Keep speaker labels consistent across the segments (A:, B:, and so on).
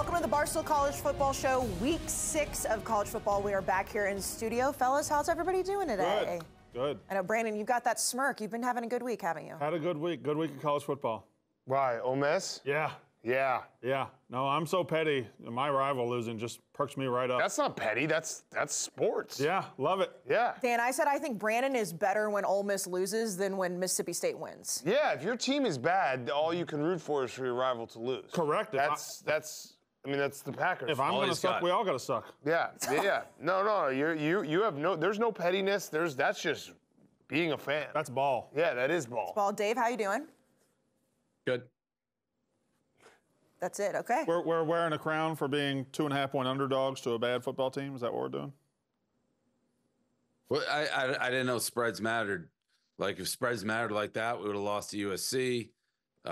A: Welcome to the Barstool College Football Show, Week 6 of college football. We are back here in studio. Fellas, how's everybody doing today?
B: Good.
A: I know, Brandon, you've got that smirk. You've been having a good week, haven't you?
B: Had a good week. Good week of college football.
C: Why, Ole Miss?
B: Yeah.
C: Yeah.
B: Yeah. No, I'm so petty. My rival losing just perks me right up.
C: That's not petty. That's sports.
B: Yeah, love it.
C: Yeah.
A: Dan, I said I think Brandon is better when Ole Miss loses than when Mississippi State wins.
C: Yeah, if your team is bad, all you can root for is for your rival to lose.
B: Correct.
C: That's the Packers.
B: If I'm going to suck, we all got to suck.
C: Yeah. No, you have there's no pettiness. That's just being a fan.
B: That's ball.
C: Yeah, that is ball.
A: Ball, Dave, how you doing?
D: Good.
A: That's it, okay.
B: We're wearing a crown for being 2.5-point underdogs to a bad football team. Is that what we're doing?
D: Well, I didn't know spreads mattered. Like, if spreads mattered like that, we would have lost to USC. We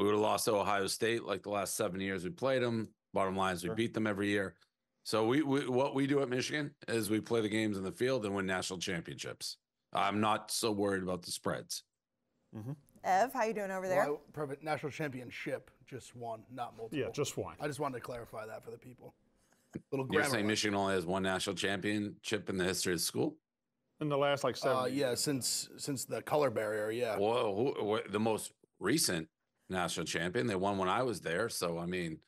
D: would have lost to Ohio State like the last 7 years we played them. Bottom line is we beat them every year. So what we do at Michigan is we play the games in the field and win national championships. I'm not so worried about the spreads.
A: Mm-hmm. Ev, how you doing over there?
E: Perfect. National championship, just one, not multiple.
B: Yeah, just one.
E: I just wanted to clarify that for the people.
D: You're saying Michigan only has one national championship in the history of the school?
B: In the last, 7 years.
E: Yeah, since the color barrier, yeah.
D: Well, the most recent national champion, they won when I was there. So, I mean,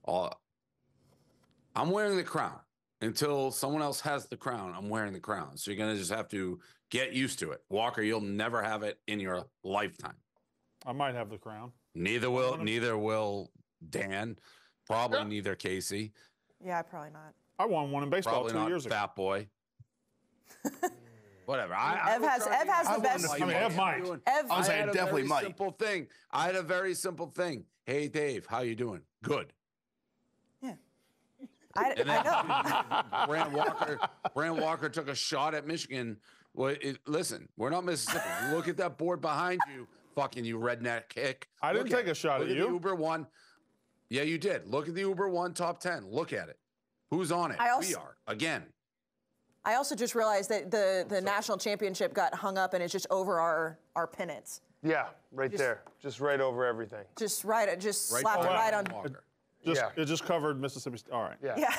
D: I'm wearing the crown. Until someone else has the crown, I'm wearing the crown. So you're going to just have to get used to it. Walker, you'll never have it in your lifetime.
B: I might have the crown.
D: Neither will Dan. Probably neither Casey.
A: Yeah, probably not.
B: I won one in baseball
D: Probably
B: 2 years ago.
D: Fat boy. Whatever.
A: Ev has the best.
B: I mean, Ev might.
E: I was saying definitely might.
D: Simple thing. I had a very simple thing. Hey, Dave, how you doing? Good.
A: Yeah. I
D: know. Brand Walker took a shot at Michigan. Well, listen, we're not Mississippi. Look at that board behind you, fucking you redneck kick.
B: I didn't take a shot at you.
D: The Uber One. Yeah, you did. Look at the Uber One top 10. Look at it. Who's on it? We are again.
A: I also just realized that the national championship got hung up and it's just over our pennants.
C: Yeah, there. Just right over everything.
A: Just slapped it right on.
D: Walker.
B: It just covered Mississippi State. All right.
A: Yeah.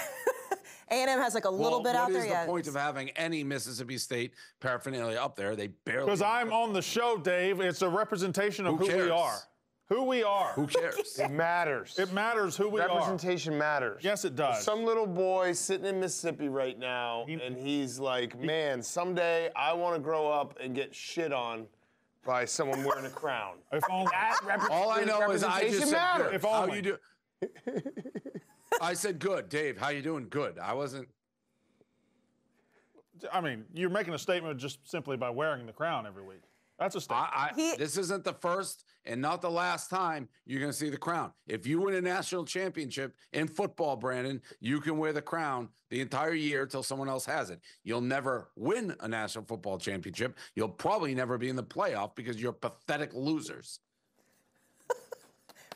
A: A&M has like a little bit out there.
D: What is the point of having any Mississippi State paraphernalia up there? They barely.
B: Because I'm on the show, Dave. It's a representation of who we are. Who we are.
D: Who cares?
C: It matters.
B: It matters who we are.
C: Representation matters.
B: Yes, it does.
C: There's some little boy sitting in Mississippi right now, and he's like, man, someday I want to grow up and get shit on by someone wearing a crown.
D: All I know is I just said good. How you do? I said good. Dave, how you doing? Good. I wasn't.
B: I mean, you're making a statement just simply by wearing the crown every week. That's a statement.
D: This isn't the first and not the last time you're going to see the crown. If you win a national championship in football, Brandon, you can wear the crown the entire year till someone else has it. You'll never win a national football championship. You'll probably never be in the playoff because you're pathetic losers.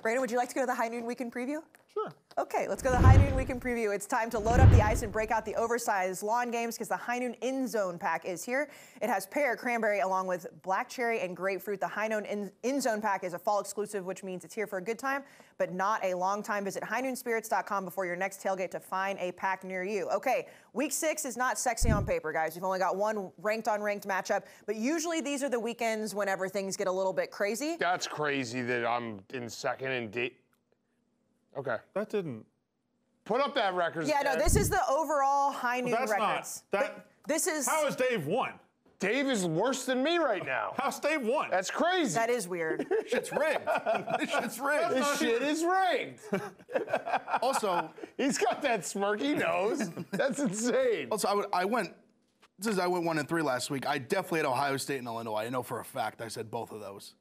A: Brandon, would you like to go to the High Noon Weekend Preview?
B: Sure.
A: Okay, let's go to the High Noon Weekend Preview. It's time to load up the ice and break out the oversized lawn games because the High Noon In Zone Pack is here. It has pear, cranberry, along with black cherry and grapefruit. The High Noon In Zone Pack is a fall exclusive, which means it's here for a good time, but not a long time. Visit highnoonspirits.com before your next tailgate to find a pack near you. Okay, Week 6 is not sexy on paper, guys. We've only got one ranked-on-ranked matchup, but usually these are the weekends whenever things get a little bit crazy.
C: That's crazy that I'm in second and Okay.
B: That didn't.
C: Put up that record.
A: Yeah, no, this is the overall High Noon records. This is.
B: How is Dave won?
C: Dave is worse than me right now.
B: How's Dave won?
C: That's crazy.
A: That is weird.
E: Shit's rigged. This shit's rigged.
C: This shit is rigged.
E: Also,
C: he's got that smirky nose. That's insane.
E: Also, I went 1-3 last week. I definitely had Ohio State and Illinois. I know for a fact I said both of those.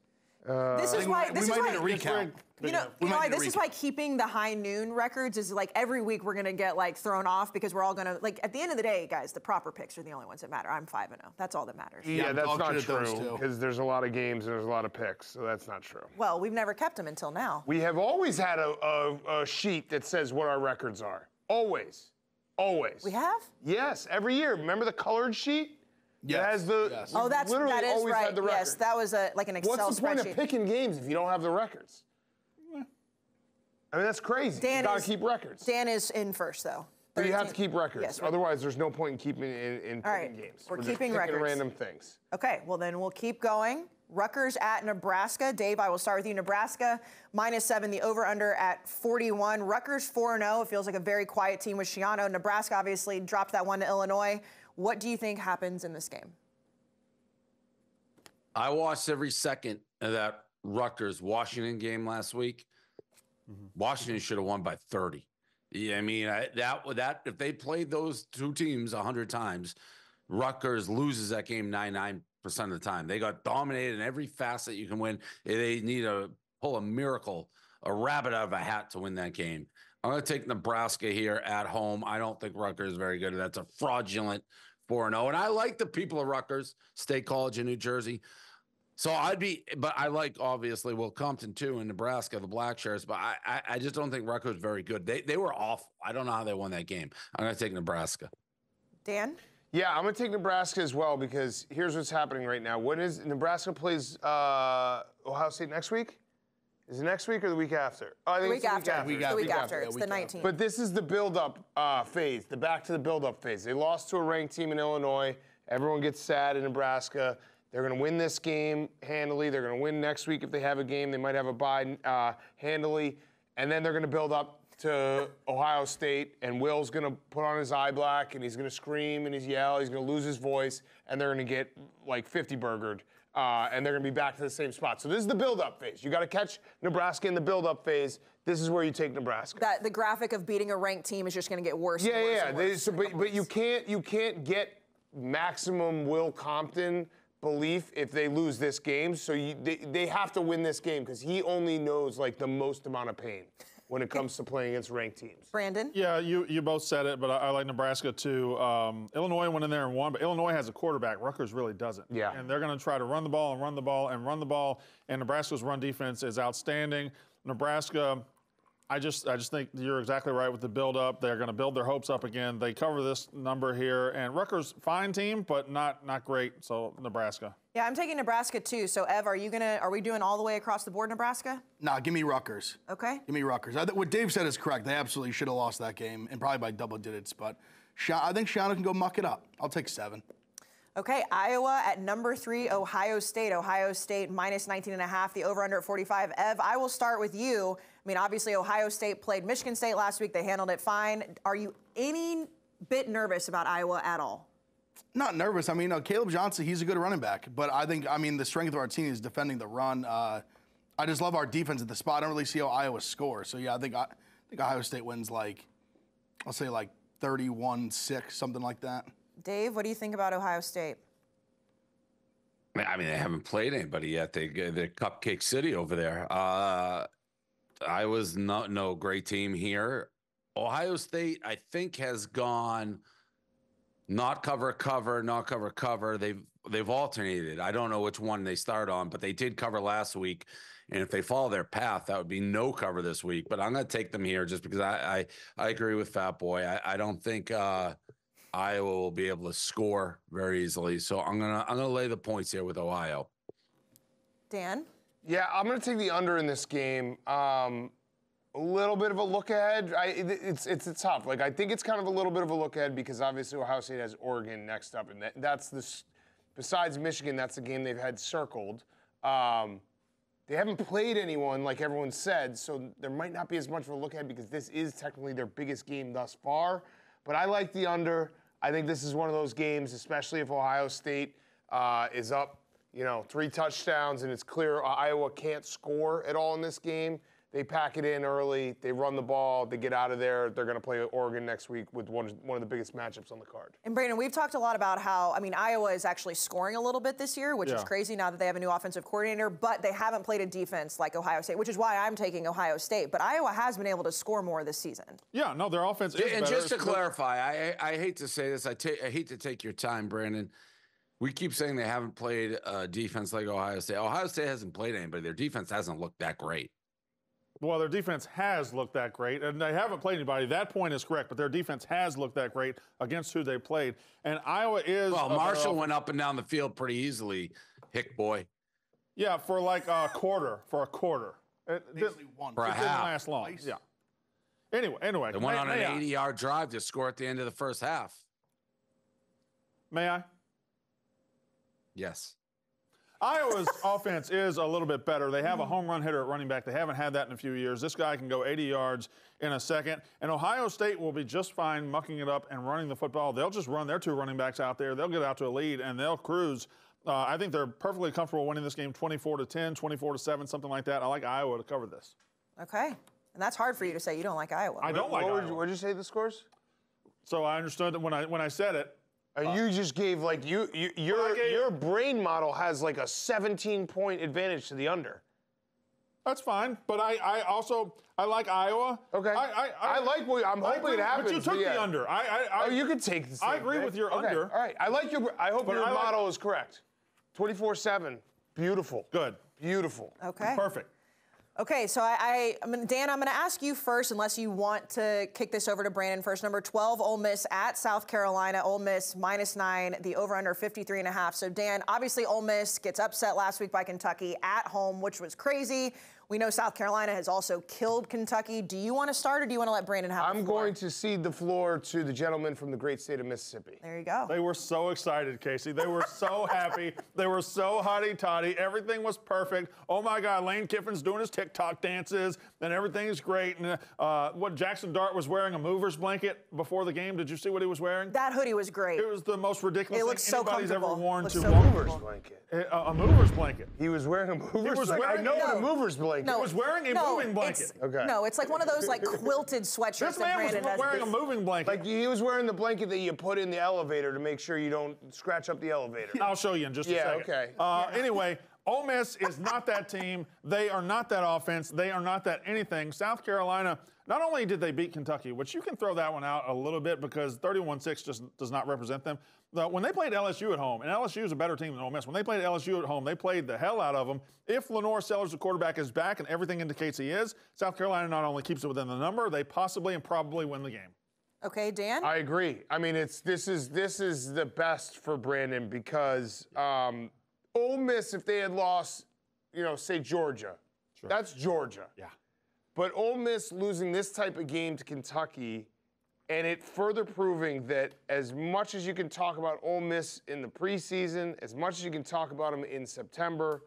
A: This is why. This is why.
E: Need a recount.
A: This is why keeping the High Noon records is like every week we're gonna get like thrown off because we're all gonna like at the end of the day, guys. The proper picks are the only ones that matter. I'm 5-0. That's all that matters.
C: Yeah, that's not true because there's a lot of games and there's a lot of picks, so that's not true.
A: Well, we've never kept them until now.
C: We have always had a sheet that says what our records are. Always.
A: We have?
C: Yes, every year. Remember the colored sheet? Yes.
A: Yes. Oh, that is right. Yes, that was like an Excel spreadsheet.
C: What's the point of picking games if you don't have the records? I mean, that's crazy. You got to keep records.
A: Dan is in first, though.
C: But you have to keep records.
A: Yes,
C: Otherwise, there's no point in keeping in picking games.
A: We're
C: just
A: keeping records.
C: Random things.
A: Okay, well then we'll keep going. Rutgers at Nebraska. Dave, I will start with you. Nebraska -7, the over-under at 41. Rutgers 4-0. It feels like a very quiet team with Schiano. Nebraska obviously dropped that one to Illinois. What do you think happens in this game?
D: I watched every second of that Rutgers-Washington game last week. Washington should have won by 30. Yeah, I mean, that if they played those two teams 100 times, Rutgers loses that game 99% of the time. They got dominated in every facet you can win. They need to pull a miracle, a rabbit out of a hat to win that game. I'm going to take Nebraska here at home. I don't think Rutgers is very good. That's a fraudulent 4-0. And I like the people of Rutgers, State College in New Jersey. So but I like, obviously, Will Compton, too, in Nebraska, the Black Shirts, but I just don't think Rutgers is very good. They were awful. I don't know how they won that game. I'm going to take Nebraska.
A: Dan?
C: Yeah, I'm going to take Nebraska as well because here's what's happening right now. Nebraska plays Ohio State next week? Is it next week or the week after? Oh, I think it's the week after.
A: It's the 19th.
C: But this is the build-up phase, the back to the build-up phase. They lost to a ranked team in Illinois. Everyone gets sad in Nebraska. They're going to win this game handily. They're going to win next week if they have a game. They might have a bye handily. And then they're going to build up to Ohio State, and Will's going to put on his eye black, and he's going to scream and he's yell. He's going to lose his voice, and they're going to get like 50-burgered, and they're going to be back to the same spot. So this is the build-up phase. You got to catch Nebraska in the build-up phase. This is where you take Nebraska.
A: The graphic of beating a ranked team is just going to get worse.
C: Yeah. But you can't get maximum Will Compton belief if they lose this game. So they have to win this game because he only knows like the most amount of pain when it comes to playing against ranked teams.
A: Brandon?
B: Yeah, you both said it, but I like Nebraska too. Illinois went in there and won, but Illinois has a quarterback. Rutgers really doesn't.
C: Yeah.
B: And they're going to try to run the ball and run the ball and run the ball, and Nebraska's run defense is outstanding. Nebraska, I just think you're exactly right with the build-up. They're going to build their hopes up again. They cover this number here, and Rutgers, fine team, but not great, so Nebraska.
A: Yeah, I'm taking Nebraska too. So, Ev, are we doing all the way across the board Nebraska?
E: Nah, give me Rutgers.
A: Okay.
E: Give me Rutgers. What Dave said is correct. They absolutely should have lost that game, and probably by double digits, but I think Schiano can go muck it up. I'll take 7.
A: Okay, Iowa at number 3, Ohio State. Ohio State minus 19.5, the over-under at 45. Ev, I will start with you. I mean, obviously, Ohio State played Michigan State last week. They handled it fine. Are you any bit nervous about Iowa at all?
E: Not nervous. I mean, Caleb Johnson, he's a good running back. But I think, the strength of our team is defending the run. I just love our defense at the spot. I don't really see how Iowa scores. So, yeah, I think Ohio State wins I'll say 31-6, something like that.
A: Dave, what do you think about Ohio State?
D: I mean, they haven't played anybody yet. They're Cupcake City over there. Iowa's no great team here. Ohio State, I think, has gone not cover, not cover. They've alternated. I don't know which one they start on, but they did cover last week. And if they follow their path, that would be no cover this week. But I'm going to take them here just because I agree with Fat Boy. I don't think Iowa will be able to score very easily. So I'm gonna lay the points here with Ohio.
A: Dan?
C: Yeah, I'm gonna take the under in this game. A little bit of a look ahead. It's tough. I think it's kind of a little bit of a look ahead because obviously Ohio State has Oregon next up, and that's besides Michigan, that's the game they've had circled. They haven't played anyone like everyone said, so there might not be as much of a look ahead because this is technically their biggest game thus far. But I like the under. I think this is one of those games, especially if Ohio State is up, 3 touchdowns, and it's clear Iowa can't score at all in this game. They pack it in early. They run the ball. They get out of there. They're going to play Oregon next week with one of the biggest matchups on the card.
A: And, Brandon, we've talked a lot about how, Iowa is actually scoring a little bit this year, which is crazy now that they have a new offensive coordinator, but they haven't played a defense like Ohio State, which is why I'm taking Ohio State. But Iowa has been able to score more this season.
B: Yeah, no, their offense is better.
D: And just to clarify, I hate to say this. I hate to take your time, Brandon. We keep saying they haven't played a defense like Ohio State. Ohio State hasn't played anybody. Their defense hasn't looked that great.
B: Well, their defense has looked that great, and they haven't played anybody. That point is correct, but their defense has looked that great against who they played. And Iowa is...
D: Well, Marshall went up and down the field pretty easily, hick boy.
B: Yeah, for a quarter. It
E: Basically one.
D: For a
B: didn't
D: half.
B: last long.
E: Twice.
B: Yeah. Anyway.
D: They went on an 80-yard drive to score at the end of the first half.
B: May I?
D: Yes.
B: Iowa's offense is a little bit better. They have a home run hitter at running back. They haven't had that in a few years. This guy can go 80 yards in a second. And Ohio State will be just fine mucking it up and running the football. They'll just run their two running backs out there. They'll get out to a lead, and they'll cruise. I think they're perfectly comfortable winning this game 24-10, 24-7, something like that. I like Iowa to cover this.
A: Okay. And that's hard for you to say you don't like Iowa.
B: I don't like Iowa.
C: What did you say the scores?
B: So I understood that when I said it.
C: You just gave like your brain model has like a 17-point advantage to the under.
B: That's fine, but I also like Iowa.
C: Okay. I like what I'm hoping it happens.
B: But you took the under.
C: You could take the same
B: I agree
C: thing.
B: with your
C: Okay,
B: under.
C: All right. I hope your model is correct. 24-7. Beautiful.
B: Good.
C: Beautiful.
A: Okay.
B: Perfect.
A: Okay, so Dan, I'm going to ask you first, unless you want to kick this over to Brandon first. Number 12, Ole Miss at South Carolina. Ole Miss -9, the over-under 53.5. So, Dan, obviously Ole Miss gets upset last week by Kentucky at home, which was crazy. We know South Carolina has also killed Kentucky. Do you want to start, or do you want to let Brandon have the
C: I'm
A: floor?
C: going to cede the floor to the gentleman from the great state of Mississippi.
A: There you go.
B: They were so excited, Casey. They were so happy. They were so hotty-toddy. Everything was perfect. Oh, my God, Lane Kiffin's doing his TikTok dances, and everything's great. And what Jackson Dart was wearing a mover's blanket before the game. Did you see what he was wearing?
A: That hoodie was great.
B: It was the most ridiculous
A: It looks
B: thing
A: so
B: anybody's ever
A: comfortable.
B: worn
A: Looks
B: to
A: so
B: walk.
C: Mover's blanket.
B: A mover's blanket.
C: He was wearing a mover's
B: was
C: blanket.
B: wearing-
C: I know what a
A: No.
C: mover's blanket
A: No.
B: He was wearing a moving blanket.
C: Okay.
A: No, it's like one of those like quilted sweatshirts
B: This
A: that
B: man
A: Brandon
B: was
A: does.
B: wearing a moving blanket.
C: Like he was wearing the blanket that you put in the elevator to make sure you don't scratch up the elevator.
B: I'll show you in just a
C: Yeah,
B: second.
C: okay.
B: Anyway, Ole Miss is not that team. They are not that offense. They are not that anything. South Carolina, not only did they beat Kentucky, which you can throw that one out a little bit because 31-6 just does not represent them. When they played LSU at home, and LSU is a better team than Ole Miss, when they played LSU at home, they played the hell out of them. If Lenore Sellers, the quarterback, is back, and everything indicates he is, South Carolina not only keeps it within the number, they possibly and probably win the game.
A: Okay, Dan?
C: I agree. I mean, this is the best for Brandon because Ole Miss, if they had lost, say Georgia, that's Georgia.
B: Yeah.
C: But Ole Miss losing this type of game to Kentucky, and it further proving that as much as you can talk about Ole Miss in the preseason, as much as you can talk about them in September,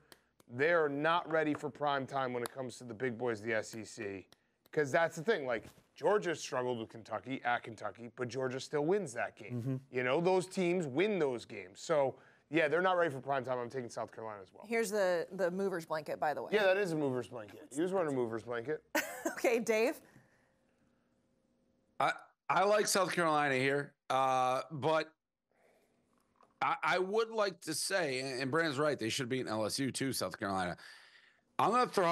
C: they are not ready for prime time when it comes to the big boys of the SEC. Because that's the thing. Like, Georgia struggled with Kentucky at Kentucky, but Georgia still wins that game. Those teams win those games. So, yeah, they're not ready for prime time. I'm taking South Carolina as well.
A: Here's the mover's blanket, by the way.
C: Yeah, that is a mover's blanket. He was wearing a mover's blanket.
A: Okay, Dave?
D: I like South Carolina here, but I would like to say, and Brandon's right, they should be in LSU too, South Carolina. I'm going to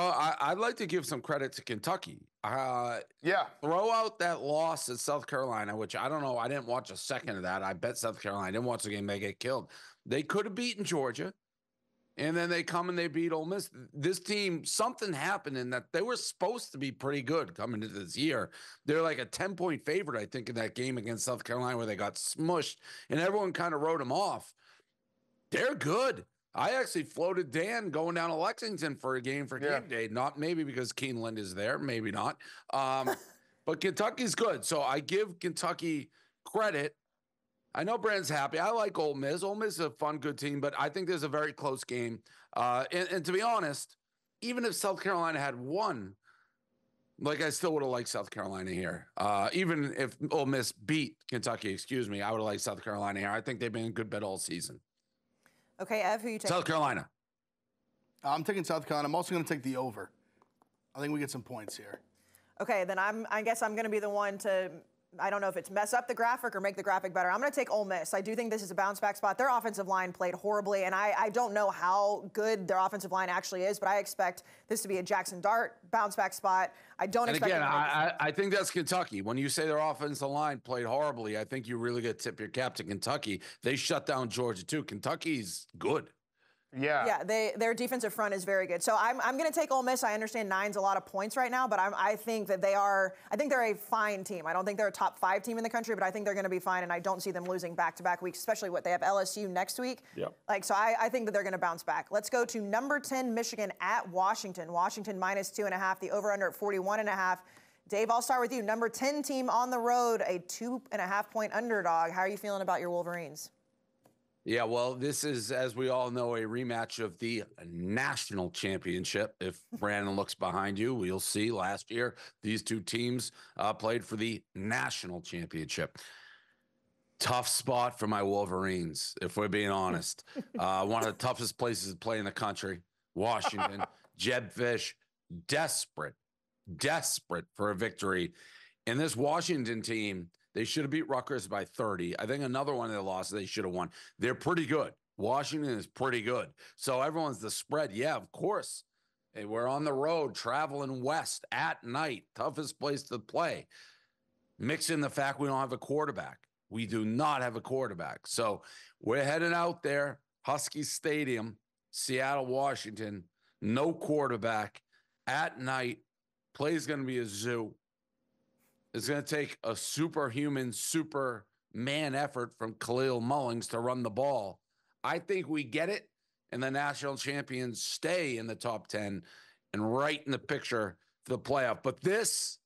D: I'd like to give some credit to Kentucky.
C: Yeah.
D: Throw out that loss at South Carolina, which I don't know. I didn't watch a second of that. I bet South Carolina didn't watch the game. They get killed. They could have beaten Georgia. And then they come and they beat Ole Miss. This team, something happened in that they were supposed to be pretty good coming into this year. They're like a 10-point favorite, I think, in that game against South Carolina where they got smushed and everyone kind of wrote them off. They're good. I actually floated Dan going down to Lexington for a game for game day. Not maybe because Keeneland is there, maybe not. But Kentucky's good. So I give Kentucky credit. I know Brandon's happy. I like Ole Miss. Ole Miss is a fun, good team, but I think there's a very close game. And to be honest, even if South Carolina had won, like I still would have liked South Carolina here. Even if Ole Miss beat Kentucky, I would have liked South Carolina here. I think they've been a good bet all season.
A: Okay, Ev, who you taking?
D: South Carolina.
E: I'm taking South Carolina. I'm also going to take the over. I think we get some points here.
A: Okay, then I guess I'm going to be the one to, I don't know if it's mess up the graphic or make the graphic better. I'm going to take Ole Miss. I do think this is a bounce back spot. Their offensive line played horribly, and I don't know how good their offensive line actually is, but I expect this to be a Jackson Dart bounce back spot. I don't expect.
D: And again, I think that's Kentucky. When you say their offensive line played horribly, I think you really got to tip your cap to Kentucky. They shut down Georgia too. Kentucky's good.
C: Yeah.
A: Their defensive front is very good. So I'm going to take Ole Miss. I understand 9's a lot of points right now, but I think that they're a fine team. I don't think they're a top 5 team in the country, but I think they're going to be fine, and I don't see them losing back-to-back weeks, especially they have LSU next week.
B: Yep.
A: So I think that they're going to bounce back. Let's go to number 10, Michigan at Washington. Washington -2.5, the over-under at 41.5. Dave, I'll start with you. Number 10 team on the road, a 2.5-point underdog. How are you feeling about your Wolverines?
D: Yeah, well, this is, as we all know, a rematch of the national championship. If Brandon looks behind you, we'll see last year these two teams played for the national championship. Tough spot for my Wolverines, if we're being honest. One of the toughest places to play in the country, Washington. Jeb Fish, desperate for a victory. And this Washington team, they should have beat Rutgers by 30. I think another one of their losses they should have won. They're pretty good. Washington is pretty good. So everyone's the spread. Yeah, of course. Hey, we're on the road, traveling west at night. Toughest place to play. Mix in the fact we don't have a quarterback. We do not have a quarterback. So we're heading out there, Husky Stadium, Seattle, Washington. No quarterback at night. Play's going to be a zoo. It's going to take a superhuman, Superman effort from Khalil Mullings to run the ball. I think we get it, and the national champions stay in the top 10 and right in the picture for the playoff. But this,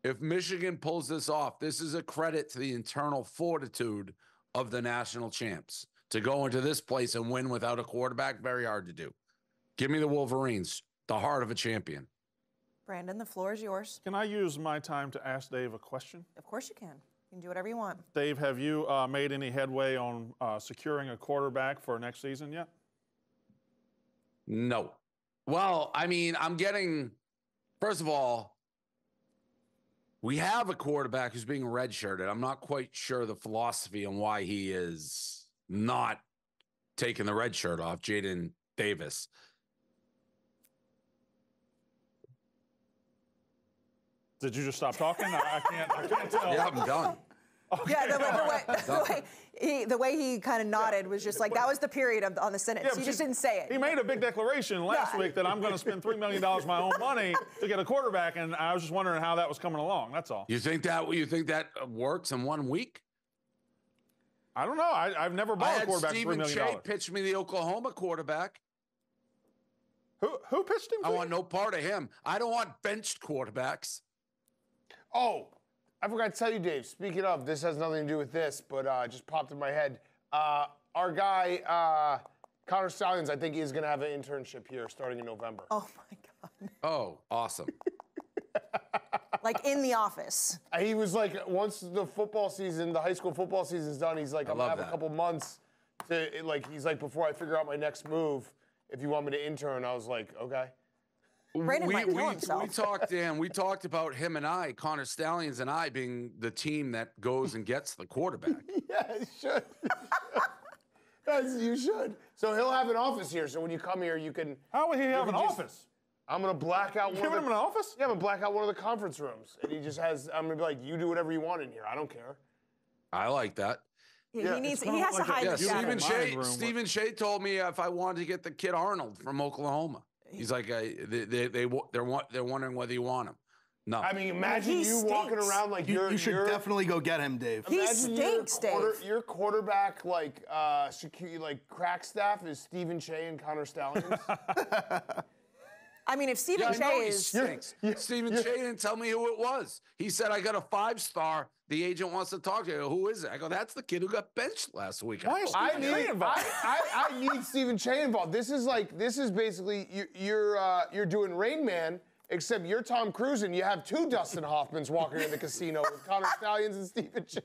D: if Michigan pulls this off, this is a credit to the internal fortitude of the national champs. To go into this place and win without a quarterback, very hard to do. Give me the Wolverines, the heart of a champion.
A: Brandon, the floor is yours.
B: Can I use my time to ask Dave a question?
A: Of course you can. You can do whatever you want.
B: Dave, have you made any headway on securing a quarterback for next season yet?
D: No. Well, I mean, first of all, we have a quarterback who's being redshirted. I'm not quite sure the philosophy on why he is not taking the red shirt off, Jaden Davis.
B: Did you just stop talking? I can't tell.
D: Yeah, I'm done.
B: Okay.
A: Yeah, the way he kind of nodded was just like, that was the period on the sentence.
B: Yeah,
A: he just didn't say it.
B: He made a big declaration last week that I'm going to spend $3 million of my own money to get a quarterback, and I was just wondering how that was coming along. That's all.
D: You think that works in 1 week?
B: I don't know. I've never bought a quarterback for $3 million.
D: Stephen Shea pitched me the Oklahoma quarterback.
B: Who pitched him?
D: I want no part of him. I don't want benched quarterbacks.
C: Oh, I forgot to tell you, Dave. Speaking of, this has nothing to do with this, but just popped in my head. Our guy, Connor Stalions, I think is going to have an internship here starting in November.
A: Oh, my God.
D: Oh, awesome.
A: Like in the office.
C: He was like, once the high school football season's done, he's like, I'm going to have a couple months to, he's like, before I figure out my next move, if you want me to intern. I was like, okay.
A: Brandon might kill himself.
D: We talked about him and I, Connor Stalions and I, being the team that goes and gets the quarterback.
C: Yeah, you should. You should. So he'll have an office here. So when you come here, you can.
B: How will he have an office?
C: I'm gonna black out.
B: Giving him an office?
C: Yeah, I'm gonna black out one of the conference rooms, and he just has. I'm gonna be like, you do whatever you want in here. I don't care.
D: I like that.
A: Yeah, he has to hide the shadow.
D: Stephen Shea told me if I wanted to get the kid Arnold from Oklahoma. He's like, they're wondering whether you want him. No.
C: I mean, imagine you walking around like
E: you should definitely go get him, Dave.
A: He stinks, Dave.
C: Your quarterback, crack staff is Stephen Shea and Connor Stalions.
A: I mean, if Stephen Shea is...
D: Stephen Shea didn't tell me who it was. He said, I got a 5-star. The agent wants to talk to you. Who is it? I go, that's the kid who got benched last week.
B: Why is Stephen Shea involved?
C: I need Stephen Shea involved. This is basically, you're doing Rain Man, except you're Tom Cruise and you have 2 Dustin Hoffmans walking in the casino with Connor Stalions and Stephen Shea.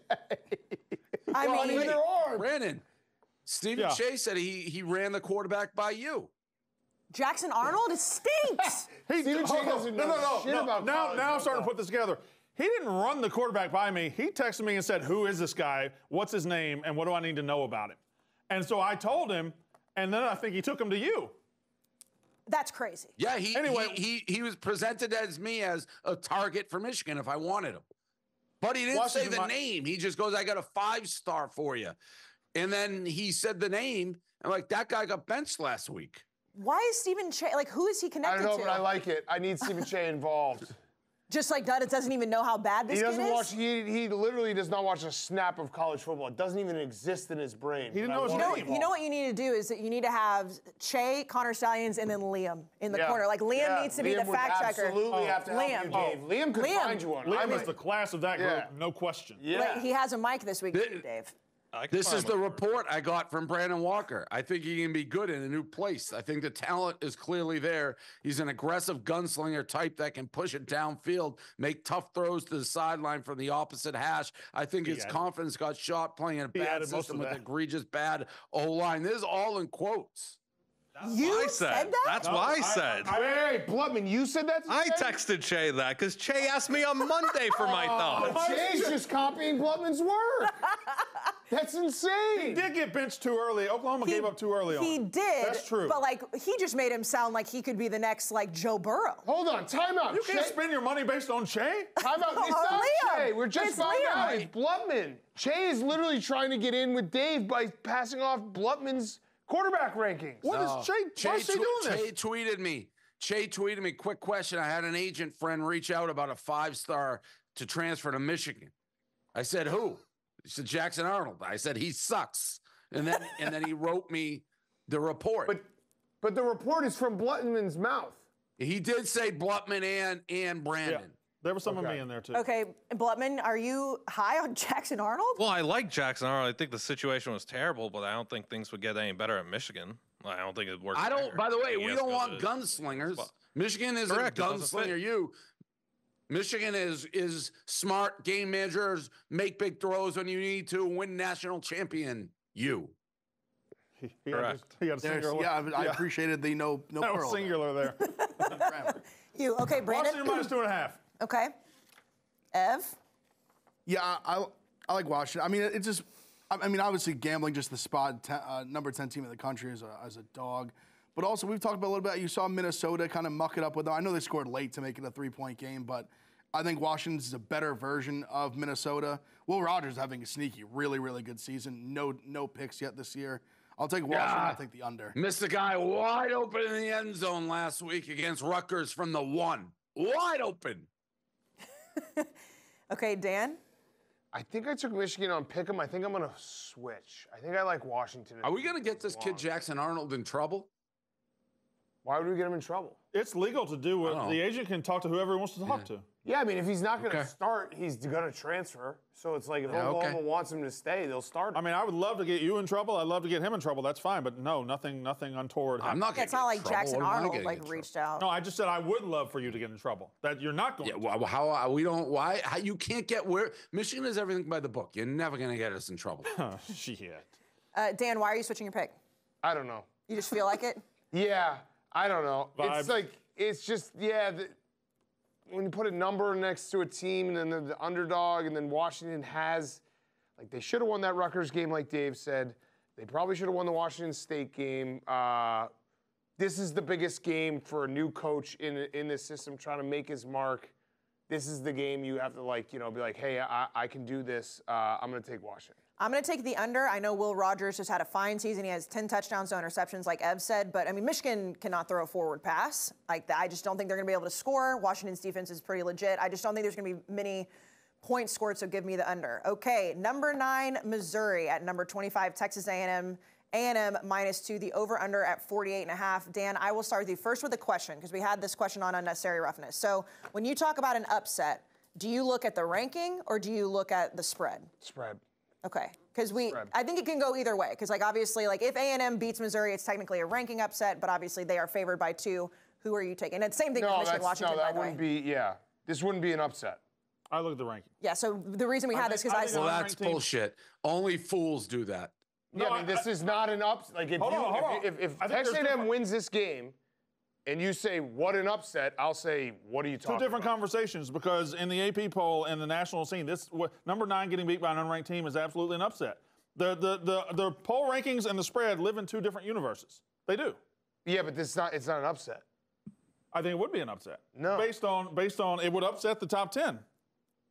C: Either or.
D: Brandon, Stephen Shea said he ran the quarterback by you.
A: Jackson Arnold? It stinks.
C: Stephen Shea doesn't know shit about college.
B: Now I'm starting to put this together. He didn't run the quarterback by me. He texted me and said, who is this guy? What's his name? And what do I need to know about him? And so I told him, and then I think he took him to you.
A: That's crazy.
D: Yeah, he was presented as me as a target for Michigan if I wanted him. But he didn't say the name. He just goes, I got a 5-star for you. And then he said the name, And like that guy got benched last week.
A: Why is Stephen Che, like, who is he
C: I
A: connected
C: don't know,
A: to?
C: but I like it. I need Stephen Che involved.
A: Just like Dudd doesn't even know how bad this
C: He doesn't
A: kid is?
C: watch. He literally does not watch a snap of college football. It doesn't even exist in his brain.
B: He didn't know his name.
A: You know what you need to do is that you need to have Che, Connor Stallions, and then Liam in the corner. Like, Liam needs to be the
C: Liam
A: fact
C: would
A: checker.
C: absolutely have to help you, Dave. Liam could
A: Liam.
C: find you one.
B: Liam is the class of that group, no question.
C: Yeah.
A: He has a mic this week, too, Dave.
D: This is the report I got from Brandon Walker. I think he can be good in a new place. I think the talent is clearly there. He's an aggressive gunslinger type that can push it downfield, make tough throws to the sideline from the opposite hash. I think his confidence got shot playing in a bad system with egregious bad O-line. This is all in quotes.
A: You said that?
F: That's what I said.
C: Hey, Blutman, you said that to
F: I
C: Che?
F: texted Che that because Che asked me on Monday for my thoughts.
C: Che's just copying Blutman's work. That's insane.
B: He did get benched too early. Oklahoma gave up too early on
A: He
B: him.
A: did.
B: That's true.
A: But, like, he just made him sound like he could be the next, like, Joe Burrow.
C: Hold on, time out.
B: You can't spend your money based on Che?
C: Time out. It's not
A: Liam.
C: Che. We're just
A: It's
C: finding
A: Liam.
C: out. It's Blutman. Che is literally trying to get in with Dave by passing off Blutman's quarterback rankings.
B: What is Che? Why is he doing this?
D: Che tweeted me. Che tweeted me. Quick question. I had an agent friend reach out about a 5-star to transfer to Michigan. I said, who? He said Jackson Arnold. I said he sucks. And then he wrote me the report.
C: But the report is from Blutman's mouth.
D: He did say Blutman and Brandon.
B: Yeah. There was some of me in there, too.
A: Okay, Blutman, are you high on Jackson Arnold?
F: Well, I like Jackson Arnold. I think the situation was terrible, but I don't think things would get any better at Michigan. I don't think it works.
D: I don't.
F: there.
D: By the way,
F: He
D: we
F: has
D: don't
F: to go
D: want
F: to-
D: gunslingers.
F: Well,
D: Michigan isn't
F: correct, it doesn't fit.
D: gunslinger you. Michigan is smart game managers, make big throws when you need to, win national champion. You.
B: He
F: Correct.
B: had a singular.
E: I appreciated the no
B: That
E: pearl.
B: was singular there.
A: You. Okay, Brandon.
B: Washington -2.5.
A: Okay. Ev?
E: Yeah, I like Washington. I mean, it's just, I mean, obviously gambling just the spot, number 10 team in the country as a dog. But also, we've talked about a little bit, you saw Minnesota kind of muck it up with them. I know they scored late to make it a 3-point game, but I think Washington's is a better version of Minnesota. Will Rogers having a sneaky, really, really good season. No picks yet this year. I'll take Washington. I'll take the under.
D: Missed the guy wide open in the end zone last week against Rutgers from the 1. Wide open.
A: Okay, Dan?
C: I think I took Michigan on Pick'em. I think I'm going to switch. I think I like Washington.
D: Are we going to get this kid Jackson Arnold in trouble?
C: Why would we get him in trouble?
B: It's legal to do what the agent can talk to whoever he wants to talk to.
C: Yeah, I mean, if he's not going to start, he's going to transfer. So it's like if Oklahoma wants him to stay, they'll start him.
B: I mean, I would love to get you in trouble. I'd love to get him in trouble. That's fine. But no, nothing untoward.
D: I'm not
A: Yeah,
D: getting
A: it's not like
D: in trouble.
A: Jackson
D: What am I
A: Arnold
D: getting in
A: like
D: trouble?
A: reached out.
B: No, I just said I would love for you to get in trouble. That you're not going
D: Yeah,
B: to.
D: well, how we don't? Why? How, you can't get where Michigan is everything by the book. You're never going to get us in trouble.
B: Shit.
A: Dan, why are you switching your pick?
C: I don't know.
A: You just feel like it?
C: Yeah, I don't know.
B: Vibes.
C: It's like, it's just, when you put a number next to a team and then the underdog and then Washington has, like, they should have won that Rutgers game, like Dave said. They probably should have won the Washington State game. This is the biggest game for a new coach in this system trying to make his mark. This is the game you have to, like, be like, hey, I can do this. I'm going to take Washington.
A: I'm going to take the under. I know Will Rogers just had a fine season. He has 10 touchdowns, no interceptions, like Ev said. But, I mean, Michigan cannot throw a forward pass. I just don't think they're going to be able to score. Washington's defense is pretty legit. I just don't think there's going to be many points scored, so give me the under. Okay, number 9, Missouri at number 25, Texas A&M. A&M -2, the over-under at 48.5. Dan, I will start with you first with a question, because we had this question on unnecessary roughness. So when you talk about an upset, do you look at the ranking or do you look at the spread?
C: Spread.
A: Okay, because I think it can go either way. Because, like, obviously, like, if A&M beats Missouri, it's technically a ranking upset, but obviously they are favored by 2. Who are you taking? And it's same thing with Michigan, Washington,
C: that
A: by the way.
C: wouldn't be, this wouldn't be an upset.
B: I look at the ranking.
A: Yeah, so the reason we had this, because I
D: Well,
A: said,
D: that's bullshit. Only fools do that.
C: No, I mean, this is not an upset. Like,
B: Hold on.
C: if
B: I think
C: Texas
B: there's
C: A&M
B: different-
C: wins this game, and you say, what an upset, I'll say, what are you talking
B: Two different
C: about?
B: conversations, because in the AP poll and the national scene, number 9 getting beat by an unranked team is absolutely an upset. The poll rankings and the spread live in 2 different universes. They do.
C: Yeah, but it's not an upset.
B: I think it would be an upset.
C: No.
B: Based on it would upset the top 10.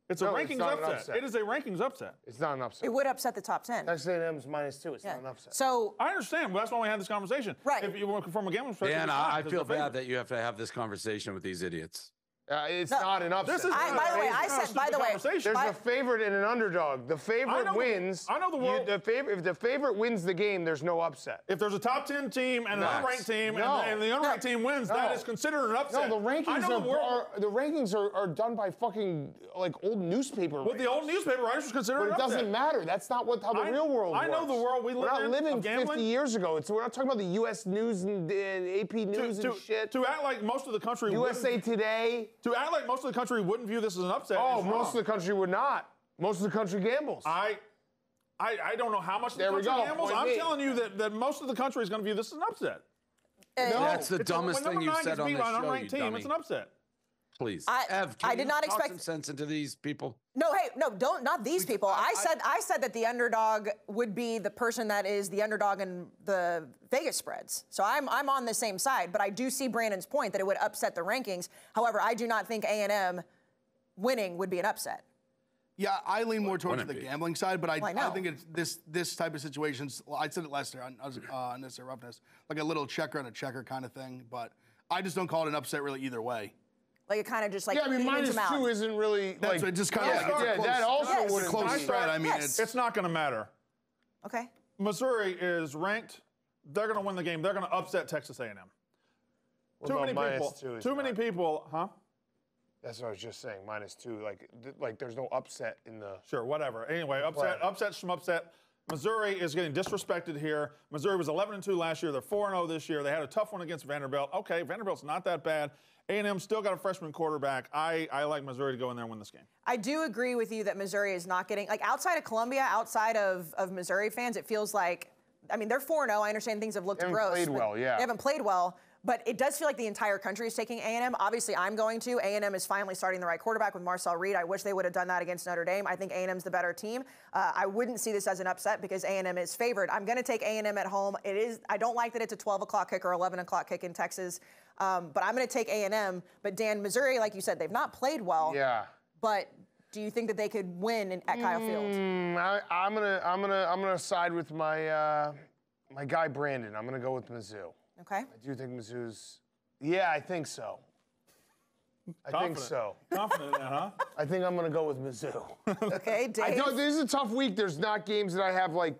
B: It's a rankings upset. It is a rankings upset.
C: It's not an upset.
A: It would upset the top 10.
C: Texas A&M's -2. It's not an upset.
A: So
B: I understand. But that's why we had this conversation.
A: Right.
B: If you want from a gambling perspective,
D: Dan,
B: it's not,
D: I
B: 'cause
D: feel
B: they're
D: bad
B: favored.
D: that you have to have this conversation with these idiots.
C: It's not an upset.
B: This is
A: by the way, I said, by the way,
B: conversation.
C: There's a favorite and an underdog. The favorite wins.
B: I know the world.
C: If the favorite wins the game, there's no upset.
B: If there's a top 10 team and an unranked team, and the unranked team wins, that is considered an upset.
C: No, the rankings are done by fucking like old newspaper.
B: With the old newspaper writers was considered an
C: But it
B: upset.
C: doesn't matter. That's not how the real world works.
B: I know the world we live in.
C: We're not living
B: of gambling.
C: 50 years ago. We're not talking about the U.S. News and AP News and shit.
B: To act like most of the country
C: USA Today.
B: To act like most of the country wouldn't view this as an upset.
C: Oh, most of the country would not. Most of the country gambles.
B: I don't know how much of the country gambles. I'm telling you that most of the country is going to view this as an upset.
C: No.
D: That's the dumbest thing you've said on this show, you
B: team,
D: dummy.
B: it's an upset.
D: Please,
A: I did not
D: talk
A: expect
D: some sense into these people.
A: No, hey, no, don't, not these people. I said that the underdog would be the person that is the underdog in the Vegas spreads. So I'm on the same side, but I do see Brandon's point that it would upset the rankings. However, I do not think A&M winning would be an upset.
E: Yeah, I lean more towards the gambling side, but I think it's this type of situations. Well, I said it last year on Unnecessary Roughness, like a little checker and a checker kind of thing. But I just don't call it an upset really either way.
A: Like it kind of just like
C: -2 isn't really
E: That's
C: like
E: just kind of like
C: that also wouldn't
E: close
C: be.
E: spread. I mean,
B: it's not going to matter.
A: Okay.
B: Missouri is ranked. They're going to win the game. They're going to upset Texas A&M. Too many people, huh?
C: That's what I was just saying. -2, like there's no upset in the.
B: Sure, whatever. Anyway, upset, schmupset. Missouri is getting disrespected here. Missouri was 11-2 last year. They're 4-0 this year. They had a tough one against Vanderbilt. Okay, Vanderbilt's not that bad. A&M still got a freshman quarterback. I like Missouri to go in there and win this game.
A: I do agree with you that Missouri is not getting, like outside of Columbia, outside of Missouri fans, it feels like, I mean, they're 4-0. I understand things have looked gross.
C: They
A: haven't played well. But it does feel like the entire country is taking A&M. Obviously, I'm going to. A&M is finally starting the right quarterback with Marcel Reed. I wish they would have done that against Notre Dame. I think A&M's the better team. I wouldn't see this as an upset because A&M is favored. I'm going to take A&M at home. I don't like that it's a 12 o'clock kick or 11 o'clock kick in Texas. But I'm going to take A&M. But Dan, Missouri, like you said, they've not played well.
C: Yeah.
A: But do you think that they could win at Kyle Field?
C: I'm gonna side with my my guy Brandon. I'm gonna go with Mizzou.
A: Okay.
C: I do think Mizzou's. Yeah, I think so. I think so.
B: Confident in that, huh?
C: I think I'm gonna go with Mizzou.
A: Okay, Dave.
C: This is a tough week. There's not games that I have like.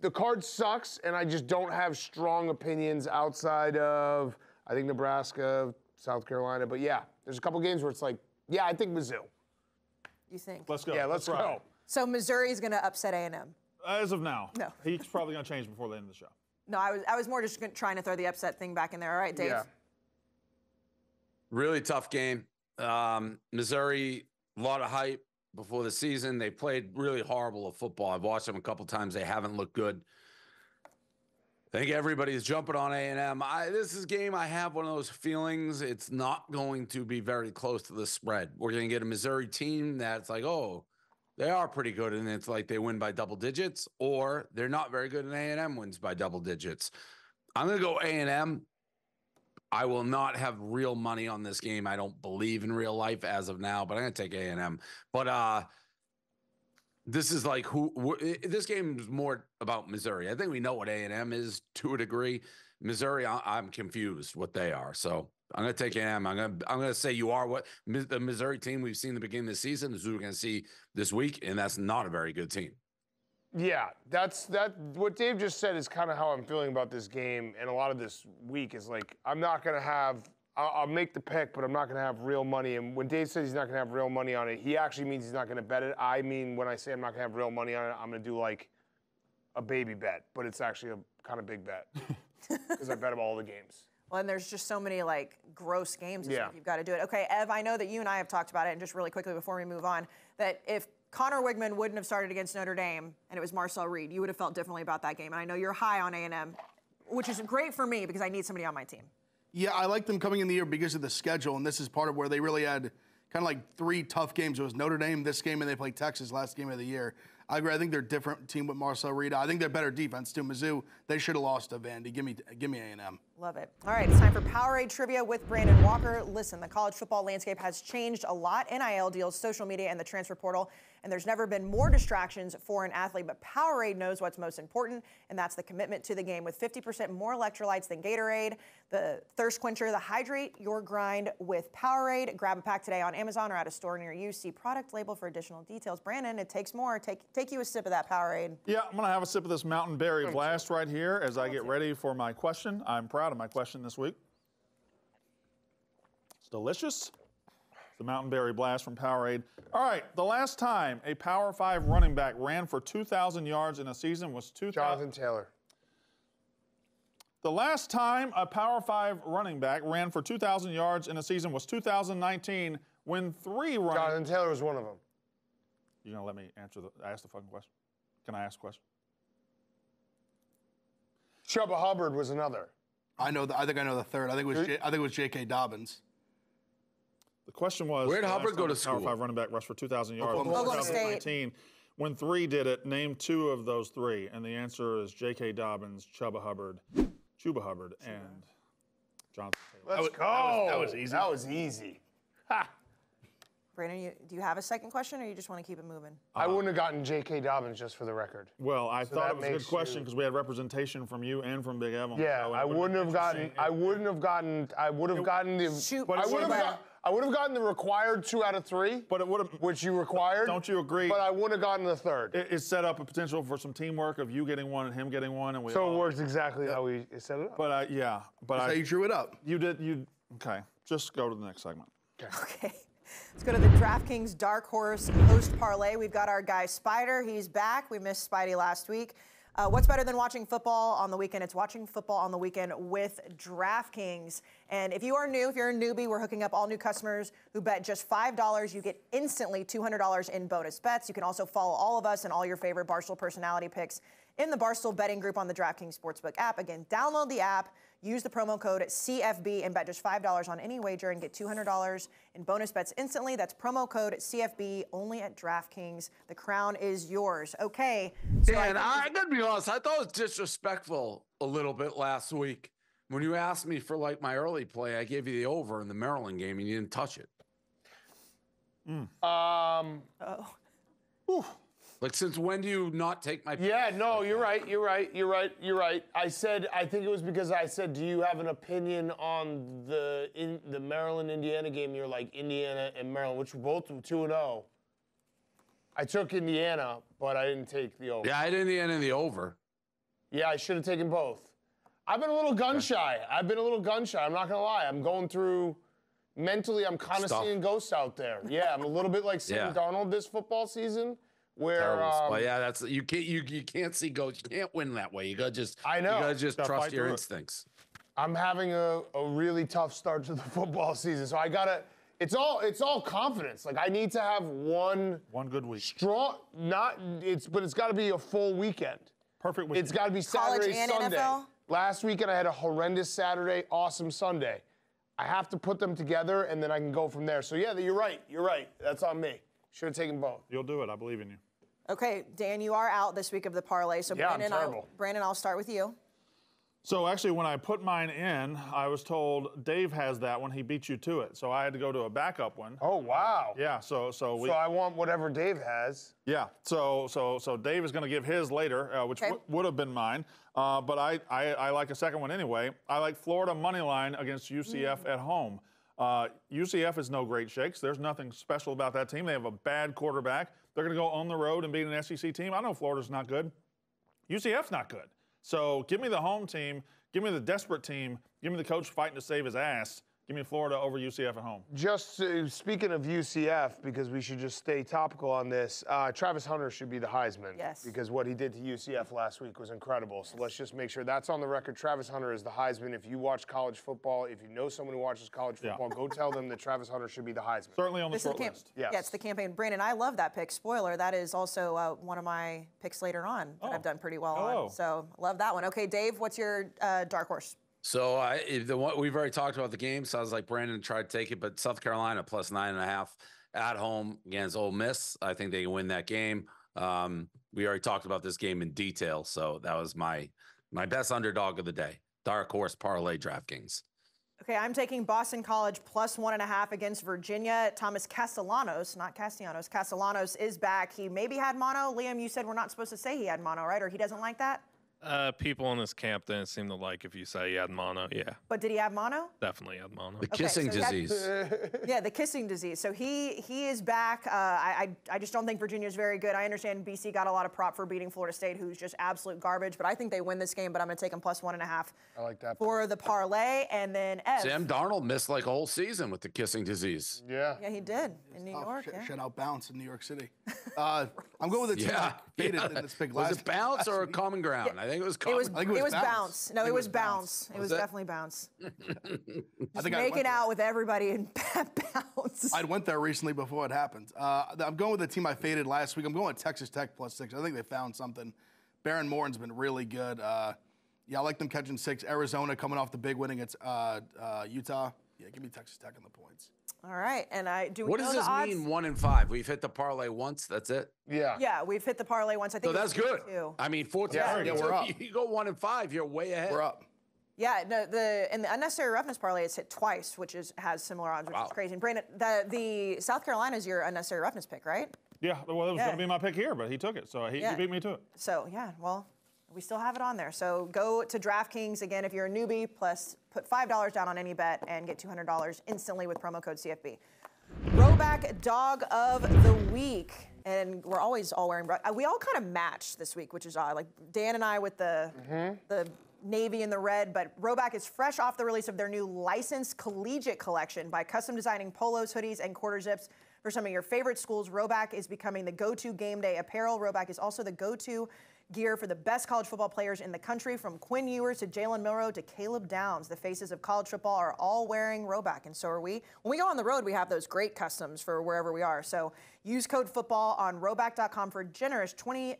C: The card sucks, and I just don't have strong opinions outside of I think Nebraska, South Carolina. But yeah, there's a couple games where it's like, yeah, I think Mizzou.
A: You think?
B: Let's go.
C: Yeah, let's go.
A: So Missouri's going to upset A&M.
B: As of now.
A: No.
B: He's probably going to change before the end of the show.
A: No, I was more just trying to throw the upset thing back in there. All right, Dave.
C: Yeah.
D: Really tough game. Missouri, a lot of hype before the season. They played really horrible at football. I've watched them a couple times. They haven't looked good. I think everybody's jumping on A&M. This is a game I have one of those feelings. It's not going to be very close to the spread. We're going to get a Missouri team that's like, oh, they are pretty good, and it's like they win by double digits, or they're not very good, and A&M wins by double digits. I'm going to go A&M. I will not have real money on this game. I don't believe in real life as of now, but I'm going to take A&M. But this is like this game is more about Missouri. I think we know what A&M is to a degree. Missouri, I'm confused what they are. So I'm going to take A&M. I'm going to say you are what the Missouri team we've seen in the beginning of the season is who we're going to see this week, and that's not a very good team.
C: Yeah, that's what Dave just said is kind of how I'm feeling about this game, and a lot of this week is like I'm not going to have. I'll make the pick, but I'm not going to have real money. And when Dave says he's not going to have real money on it, he actually means he's not going to bet it. I mean, when I say I'm not going to have real money on it, I'm going to do like a baby bet, but it's actually a kind of big bet because I bet him all the games.
A: Well, and there's just so many like gross games. Yeah. You've got to do it. Okay, Ev, I know that you and I have talked about it, and just really quickly before we move on, that if Connor Wigman wouldn't have started against Notre Dame and it was Marcel Reed, you would have felt differently about that game. And I know you're high on A&M, which is great for me because I need somebody on my team.
E: Yeah, I like them coming in the year because of the schedule, and this is part of where they really had kind of like 3 tough games. It was Notre Dame this game, and they played Texas last game of the year. I agree. I think they're a different team with Marcel Reed. I think they're better defense too. Mizzou, they should have lost to Vandy. Give me A&M.
A: Love it. All right, it's time for Powerade Trivia with Brandon Walker. Listen, the college football landscape has changed a lot. NIL deals, social media, and the transfer portal. And there's never been more distractions for an athlete. But Powerade knows what's most important, and that's the commitment to the game. With 50% more electrolytes than Gatorade, the thirst quencher, the hydrate your grind with Powerade. Grab a pack today on Amazon or at a store near you. See product label for additional details. Brandon, it takes more. Take you a sip of that Powerade.
B: Yeah, I'm going to have a sip of this Mountain Berry Blast right here as I get ready for my question. I'm proud of my question this week. It's delicious. It's the Mountain Berry Blast from Powerade. All right, the last time a Power 5 running back ran for 2,000 yards in a season was
C: Jonathan Taylor.
B: The last time a Power 5 running back ran for 2,000 yards in a season was 2019 when 3 running...
C: Jonathan Taylor was one of them.
B: You going to let me ask the fucking question? Can I ask a question?
C: Chuba Hubbard was another.
E: I think I know the third. I think it was J.K. Dobbins.
B: The question was,
D: where'd Hubbard go to
B: Power
D: school?
B: 5 running back rushed for 2,000 yards in
A: Oklahoma
B: 2019. When 3 did it, name 2 of those 3. And the answer is J.K. Dobbins, Chuba Hubbard, and Jonathan Taylor.
C: Let's go.
E: That was easy.
C: That was easy. Ha!
A: Brandon, do you have a second question, or you just want to keep it moving?
C: I wouldn't have gotten J.K. Dobbins just for the record.
B: Well, I thought
C: that
B: it was a good
C: makes
B: question
C: you-
B: because we had representation from you and from Big Evan.
C: Yeah,
B: So it
C: I would have gotten the.
A: Shoot,
B: But it
C: I would have gotten the required 2 out of 3.
B: But it would have,
C: which you required.
B: don't you agree?
C: But I wouldn't have gotten the third.
B: It set up a potential for some teamwork of you getting one and him getting one, and we.
C: So
B: all,
C: it works exactly how we set it up.
B: But yeah, but
E: That's how you drew it up.
B: you did. Okay, just go to the next segment.
A: Okay. Let's go to the DraftKings Dark Horse Host Parlay. We've got our guy Spider. He's back. We missed Spidey last week. What's better than watching football on the weekend? It's watching football on the weekend with DraftKings. And if you are new, if you're a newbie, we're hooking up all new customers who bet just $5. You get instantly $200 in bonus bets. You can also follow all of us and all your favorite Barstool personality picks in the Barstool betting group on the DraftKings Sportsbook app. Again, download the app, use the promo code CFB, and bet just $5 on any wager and get $200 in bonus bets instantly. That's promo code CFB only at DraftKings. The crown is yours. Okay. So
D: Dan, I gotta be honest, I thought it was disrespectful a little bit last week. When you asked me for like my early play, I gave you the over in the Maryland game and you didn't touch it. Like, since when do you not take my pick?
C: Yeah, no, you're right. I think it was because I said, do you have an opinion on the Maryland Indiana game? You're like Indiana and Maryland, which were both 2-0. I took Indiana, but I didn't take the over.
D: Yeah, I didn't end in the over.
C: Yeah, I should have taken both. I've been a little gun shy. I'm not gonna lie. I'm going through mentally. I'm kind of
D: Stuff.
C: seeing ghosts out there. Yeah, I'm a little bit like Sam Darnold this football season. Where
D: well, yeah, that's you can't see ghosts. You can't win that way. You gotta just
C: I know.
D: You gotta just
B: Gotta
D: trust
B: fight
D: your
B: through it.
D: instincts.
C: I'm having a really tough start to the football season, so I gotta. It's all confidence. Like I need to have one
B: good week.
C: strong. But it's got to be a full weekend.
B: Perfect week.
C: It's got to be
A: College
C: Saturday,
A: and
C: Sunday.
A: NFL?
C: Last weekend I had a horrendous Saturday, awesome Sunday. I have to put them together, and then I can go from there. So yeah, you're right. That's on me. Should have taken both.
B: You'll do it. I believe in you.
A: Okay, Dan, you are out this week of the parlay. So
C: Yeah, I'm terrible.
A: Brandon, I'll start with you.
B: So actually, when I put mine in, I was told Dave has that one. He beat you to it, so I had to go to a backup one.
C: Oh wow.
B: Yeah. So we.
C: So I want whatever Dave has.
B: Yeah. So Dave is going to give his later, which
A: Okay.
B: would have been mine. But I like a second one anyway. I like Florida money line against UCF at home. UCF is no great shakes. There's nothing special about that team. They have a bad quarterback. They're going to go on the road and beat an SEC team. I know Florida's not good. UCF's not good. So give me the home team. Give me the desperate team. Give me the coach fighting to save his ass. Give me Florida over UCF at home.
C: Just speaking of UCF, because we should just stay topical on this, Travis Hunter should be the Heisman.
A: Yes.
C: Because what he did to UCF last week was incredible. So let's just make sure that's on the record. Travis Hunter is the Heisman. If you watch college football, if you know someone who watches college football, go tell them that Travis Hunter should be the Heisman.
B: Certainly on the
A: This is
B: short
A: the
B: list.
C: Yes.
A: Yeah, it's the campaign. Brandon, I love that pick. Spoiler, that is also one of my picks later on that I've done pretty well on. So love that one. Okay, Dave, what's your dark horse?
D: So we've already talked about the game. So I was like, Brandon tried to take it, but South Carolina plus 9.5 at home against Ole Miss. I think they can win that game. We already talked about this game in detail, so that was my best underdog of the day. dark horse parlay DraftKings.
A: Okay, I'm taking Boston College plus 1.5 against Virginia. Thomas Castellanos, not Castellanos, Castellanos is back. He maybe had mono. Liam, you said we're not supposed to say he had mono, right? Or he doesn't like that?
F: People in this camp didn't seem to like if you say he had mono. Yeah,
A: But did he have mono?
F: definitely had mono.
D: The kissing
A: so he had-
D: disease.
A: Yeah, the kissing disease. So he is back. I just don't think Virginia is very good. I understand BC got a lot of prop for beating Florida State, who's just absolute garbage. But I think they win this game. But I'm going to take them plus 1.5.
C: I like that.
A: For the parlay. And then Ev.
D: Sam Darnold missed like a whole season with the kissing disease.
C: Yeah.
A: Yeah, he did in New York. Yeah.
E: Shout out Bounce in New York City. I'm going with the team
D: Yeah.
E: I faded in this big
D: Was
E: last
D: it bounce or
E: week.
D: common ground? I think it was
A: It
D: common
A: was,
E: think
A: it
E: it
A: was
E: was
A: bounce.
E: bounce.
A: No,
E: I
A: it
E: think
A: was bounce. It was
D: it?
A: definitely bounce.
E: I think
A: Making out with everybody in bounce.
E: I went there recently before it happened. I'm going with the team I faded last week. I'm going with Texas Tech plus 6. I think they found something. Baron Morton's been really good. Yeah, I like them catching 6. Arizona coming off the big win against Utah. Yeah, give me Texas Tech on the points.
A: All right, and do we
D: What
A: know
D: does
A: the
D: this
A: odds?
D: mean, 1 and 5? We've hit the parlay once, that's it?
C: Yeah.
A: Yeah, we've hit the parlay once. I think
D: So
A: it was
D: that's good.
A: 2.
D: I mean, 14.
E: Yeah, we're up.
D: You go 1 and 5, you're way ahead.
E: We're up.
A: Yeah, no, in the unnecessary roughness parlay, it's hit twice, which has similar odds, which is crazy. And Brandon, the South Carolina is your unnecessary roughness pick, right?
B: Yeah, well, it was
A: Yeah.
B: going to be my pick here, but he took it, so he beat me to it.
A: So yeah, well, we still have it on there. So go to DraftKings again if you're a newbie. Plus, put $5 down on any bet and get $200 instantly with promo code CFB. Throwback dog of the week. And we're always all wearing, we all kind of match this week, which is odd. Like Dan and I with the navy and the red, but Roback is fresh off the release of their new licensed collegiate collection by custom designing polos, hoodies, and quarter zips for some of your favorite schools. Roback is becoming the go-to game day apparel. Roback is also the go-to gear for the best college football players in the country, from Quinn Ewers to Jalen Milroe to Caleb Downs. The faces of college football are all wearing Roback, and so are we. When we go on the road, we have those great customs for wherever we are. So use code football on roback.com for a generous 20%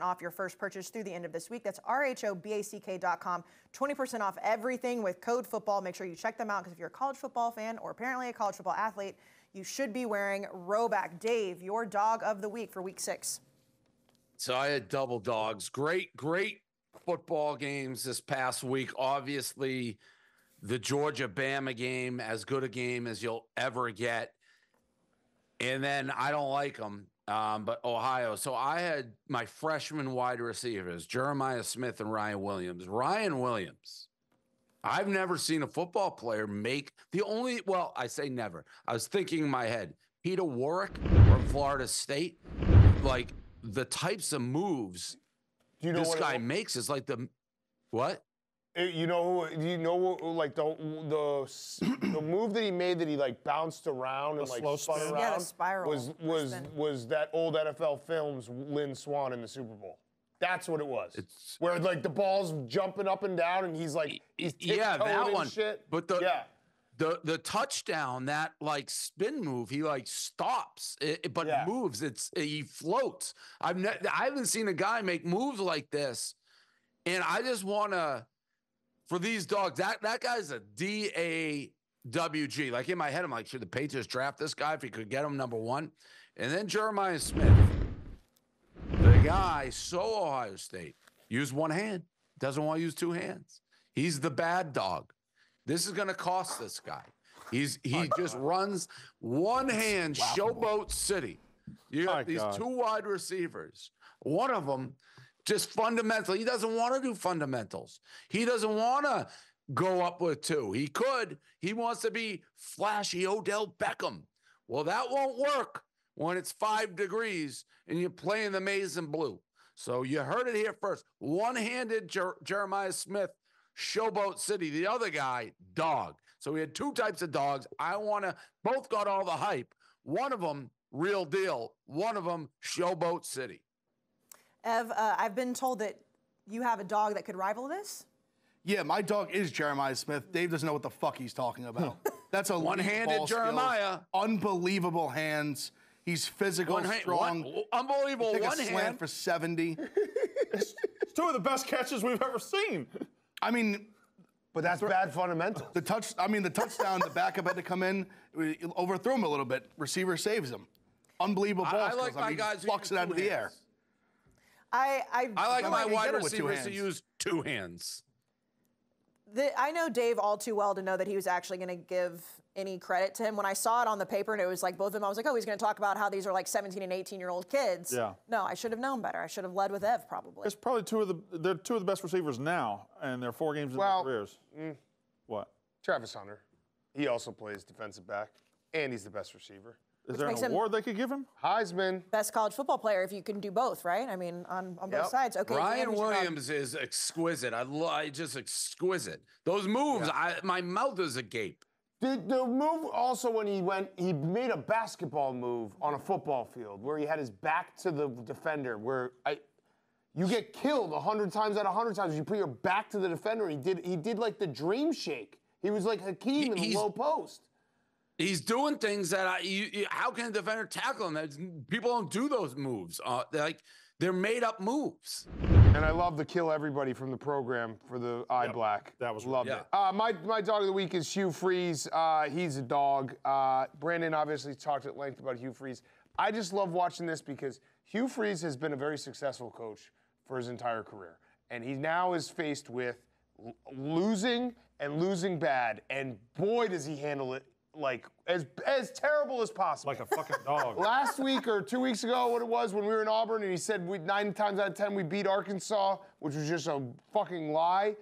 A: off your first purchase through the end of this week. That's RHOBACK.com. 20% off everything with code football. Make sure you check them out, because if you're a college football fan or apparently a college football athlete, you should be wearing Roback. Dave, your dog of the week for week 6.
D: So I had double dogs. Great football games this past week. Obviously, the Georgia-Bama game, as good a game as you'll ever get. And then I don't like them, but Ohio. So I had my freshman wide receivers, Jeremiah Smith and Ryan Williams. Ryan Williams, I've never seen a football player make I say never. I was thinking in my head, Peter Warwick from Florida State, like, the types of moves this guy makes is like the what?
C: You know, like the move that he made, that he like bounced around and like
B: slow
C: spun
B: spin?
C: around,
A: Yeah, the spiral.
C: was that old NFL Films Lynn Swann in the Super Bowl. That's what it was. Where like the ball's jumping up and down and he's like
D: that
C: and
D: one.
C: shit.
D: But the touchdown, that like spin move, he like stops, but moves. He floats. I haven't seen a guy make moves like this, and I just want to, for these dogs, that guy's a DAWG. Like in my head, I'm like, should the Patriots draft this guy if he could get him number 1? And then Jeremiah Smith, the guy, so Ohio State, use one hand, doesn't want to use 2 hands. He's the bad dog. This is going to cost this guy. He just runs one hand, Showboat City. You got these 2 wide receivers. One of them just fundamental. He doesn't want to do fundamentals. He doesn't want to go up with 2. He could. He wants to be flashy Odell Beckham. Well, that won't work when it's 5 degrees and you're playing the maize and blue. So you heard it here first. One-handed Jeremiah Smith, Showboat City. The other guy, dog. So we had 2 types of dogs. Both got all the hype. One of them, real deal. One of them, Showboat City.
A: Ev, I've been told that you have a dog that could rival this.
E: Yeah, my dog is Jeremiah Smith. Dave doesn't know what the fuck he's talking about. That's a
D: One-handed Jeremiah.
E: Unbelievable hands. He's physical, strong.
D: Unbelievable.
E: Take
D: One
E: a slant
D: hand
E: for 70.
B: It's 2 of the best catches we've ever seen.
E: I mean,
C: But that's bad fundamentals.
E: the touchdown, the backup had to come in, overthrew him a little bit. Receiver saves him. Unbelievable ball
D: I
E: skills.
D: like my
E: he
D: guys who
E: plucks
D: use
E: it out
D: 2
E: of the air.
D: hands.
A: I
D: I like my
E: he
D: wide
E: did it with 2
D: receivers to
E: hands.
D: use 2 hands.
A: I know Dave all too well to know that he was actually going to give any credit to him. When I saw it on the paper and it was like both of them, I was like, oh, he's going to talk about how these are like 17 and 18-year-old kids.
B: Yeah.
A: No, I should have known better. I should have led with Ev probably.
B: It's probably they're two of the best receivers now, and they're 4 games in their careers. What?
C: Travis Hunter. He also plays defensive back, and he's the best receiver.
B: Is there an award they could give him?
C: Heisman.
A: Best college football player if you can do both, right? I mean, on both sides. Okay.
D: Ryan Williams is exquisite. I just exquisite. Those moves, my mouth is agape.
C: The move also when he made a basketball move on a football field where he had his back to the defender. You get killed 100 times out of 100 times. You put your back to the defender. He did like the dream shake. He was like Hakeem in the low post.
D: He's doing things that how can a defender tackle him? People don't do those moves. They're made up moves.
C: And I love the kill everybody from the program for the eye black.
B: That was
C: loved it. My dog of the week is Hugh Freeze. He's a dog. Brandon obviously talked at length about Hugh Freeze. I just love watching this because Hugh Freeze has been a very successful coach for his entire career, and he now is faced with losing and losing bad. And boy, does he handle it like as terrible as possible.
B: Like a fucking dog.
C: Last week or 2 weeks ago, what it was, when we were in Auburn, and he said 9 times out of 10 we beat Arkansas, which was just a fucking lie.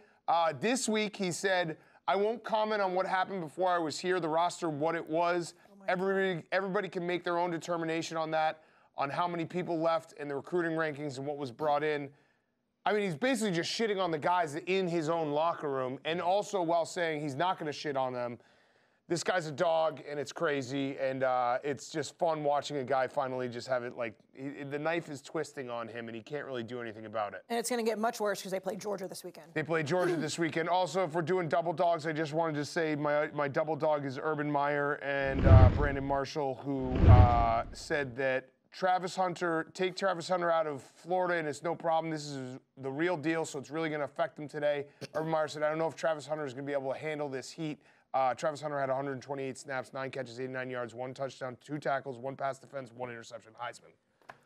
C: This week he said, I won't comment on what happened before I was here, the roster, what it was. Everybody can make their own determination on that, on how many people left and the recruiting rankings and what was brought in. I mean, he's basically just shitting on the guys in his own locker room, and also while saying he's not going to shit on them. This guy's a dog, and it's crazy, and it's just fun watching a guy finally just have it the knife is twisting on him, and he can't really do anything about it.
A: And it's going to get much worse because they play Georgia this weekend.
C: They play Georgia this weekend. Also, if we're doing double dogs, I just wanted to say my double dog is Urban Meyer and Brandon Marshall, who said that take Travis Hunter out of Florida, and it's no problem. This is the real deal, so it's really going to affect him today. Urban Meyer said, I don't know if Travis Hunter is going to be able to handle this heat. Travis Hunter had 128 snaps, 9 catches, 89 yards, 1 touchdown, 2 tackles, 1 pass defense, 1 interception. Heisman.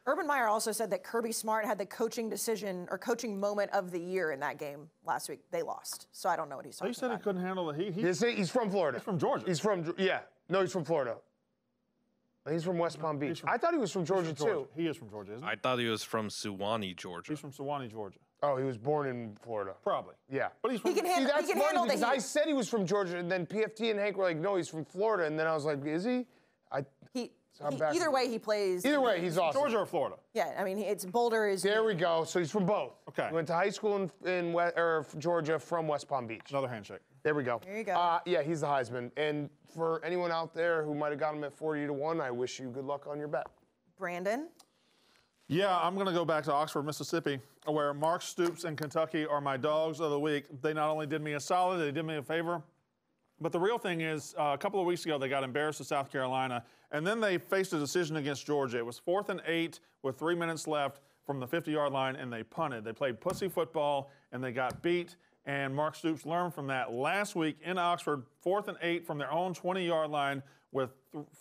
A: Urban Meyer also said that Kirby Smart had the coaching decision or coaching moment of the year in that game last week. They lost, so I don't know what he's talking about.
B: He said he couldn't handle the heat.
C: He's from Florida.
B: He's from Georgia.
C: He's from Florida. He's from West Palm Beach. I thought he was from Georgia, too.
B: He is from Georgia, isn't he?
F: I thought he was from Suwanee, Georgia.
B: He's from Suwanee, Georgia.
C: Oh, he was born in Florida.
B: Probably.
C: Yeah.
B: But he's from...
A: He can handle the heat.
C: I said he was from Georgia, and then PFT and Hank were like, no, he's from Florida. And then I was like, is he?
A: Either way, he plays.
C: Either way, he's awesome.
B: Georgia or Florida?
A: Yeah, I mean, it's Boulder is.
C: There we go. So he's from both.
B: Okay.
C: He went to high school in Georgia from West Palm Beach.
B: Another handshake.
C: There we go.
A: There you go.
C: Yeah, he's the Heisman. And for anyone out there who might have got him at 40-1, I wish you good luck on your bet.
A: Brandon?
B: Yeah, I'm going to go back to Oxford, Mississippi, where Mark Stoops and Kentucky are my dogs of the week. They not only did me a solid, they did me a favor. But the real thing is, a couple of weeks ago, they got embarrassed to South Carolina, and then they faced a decision against Georgia. It was 4th and 8 with 3 minutes left from the 50-yard line, and they punted. They played pussy football, and they got beat. And Mark Stoops learned from that last week in Oxford, 4th and 8 from their own 20-yard line with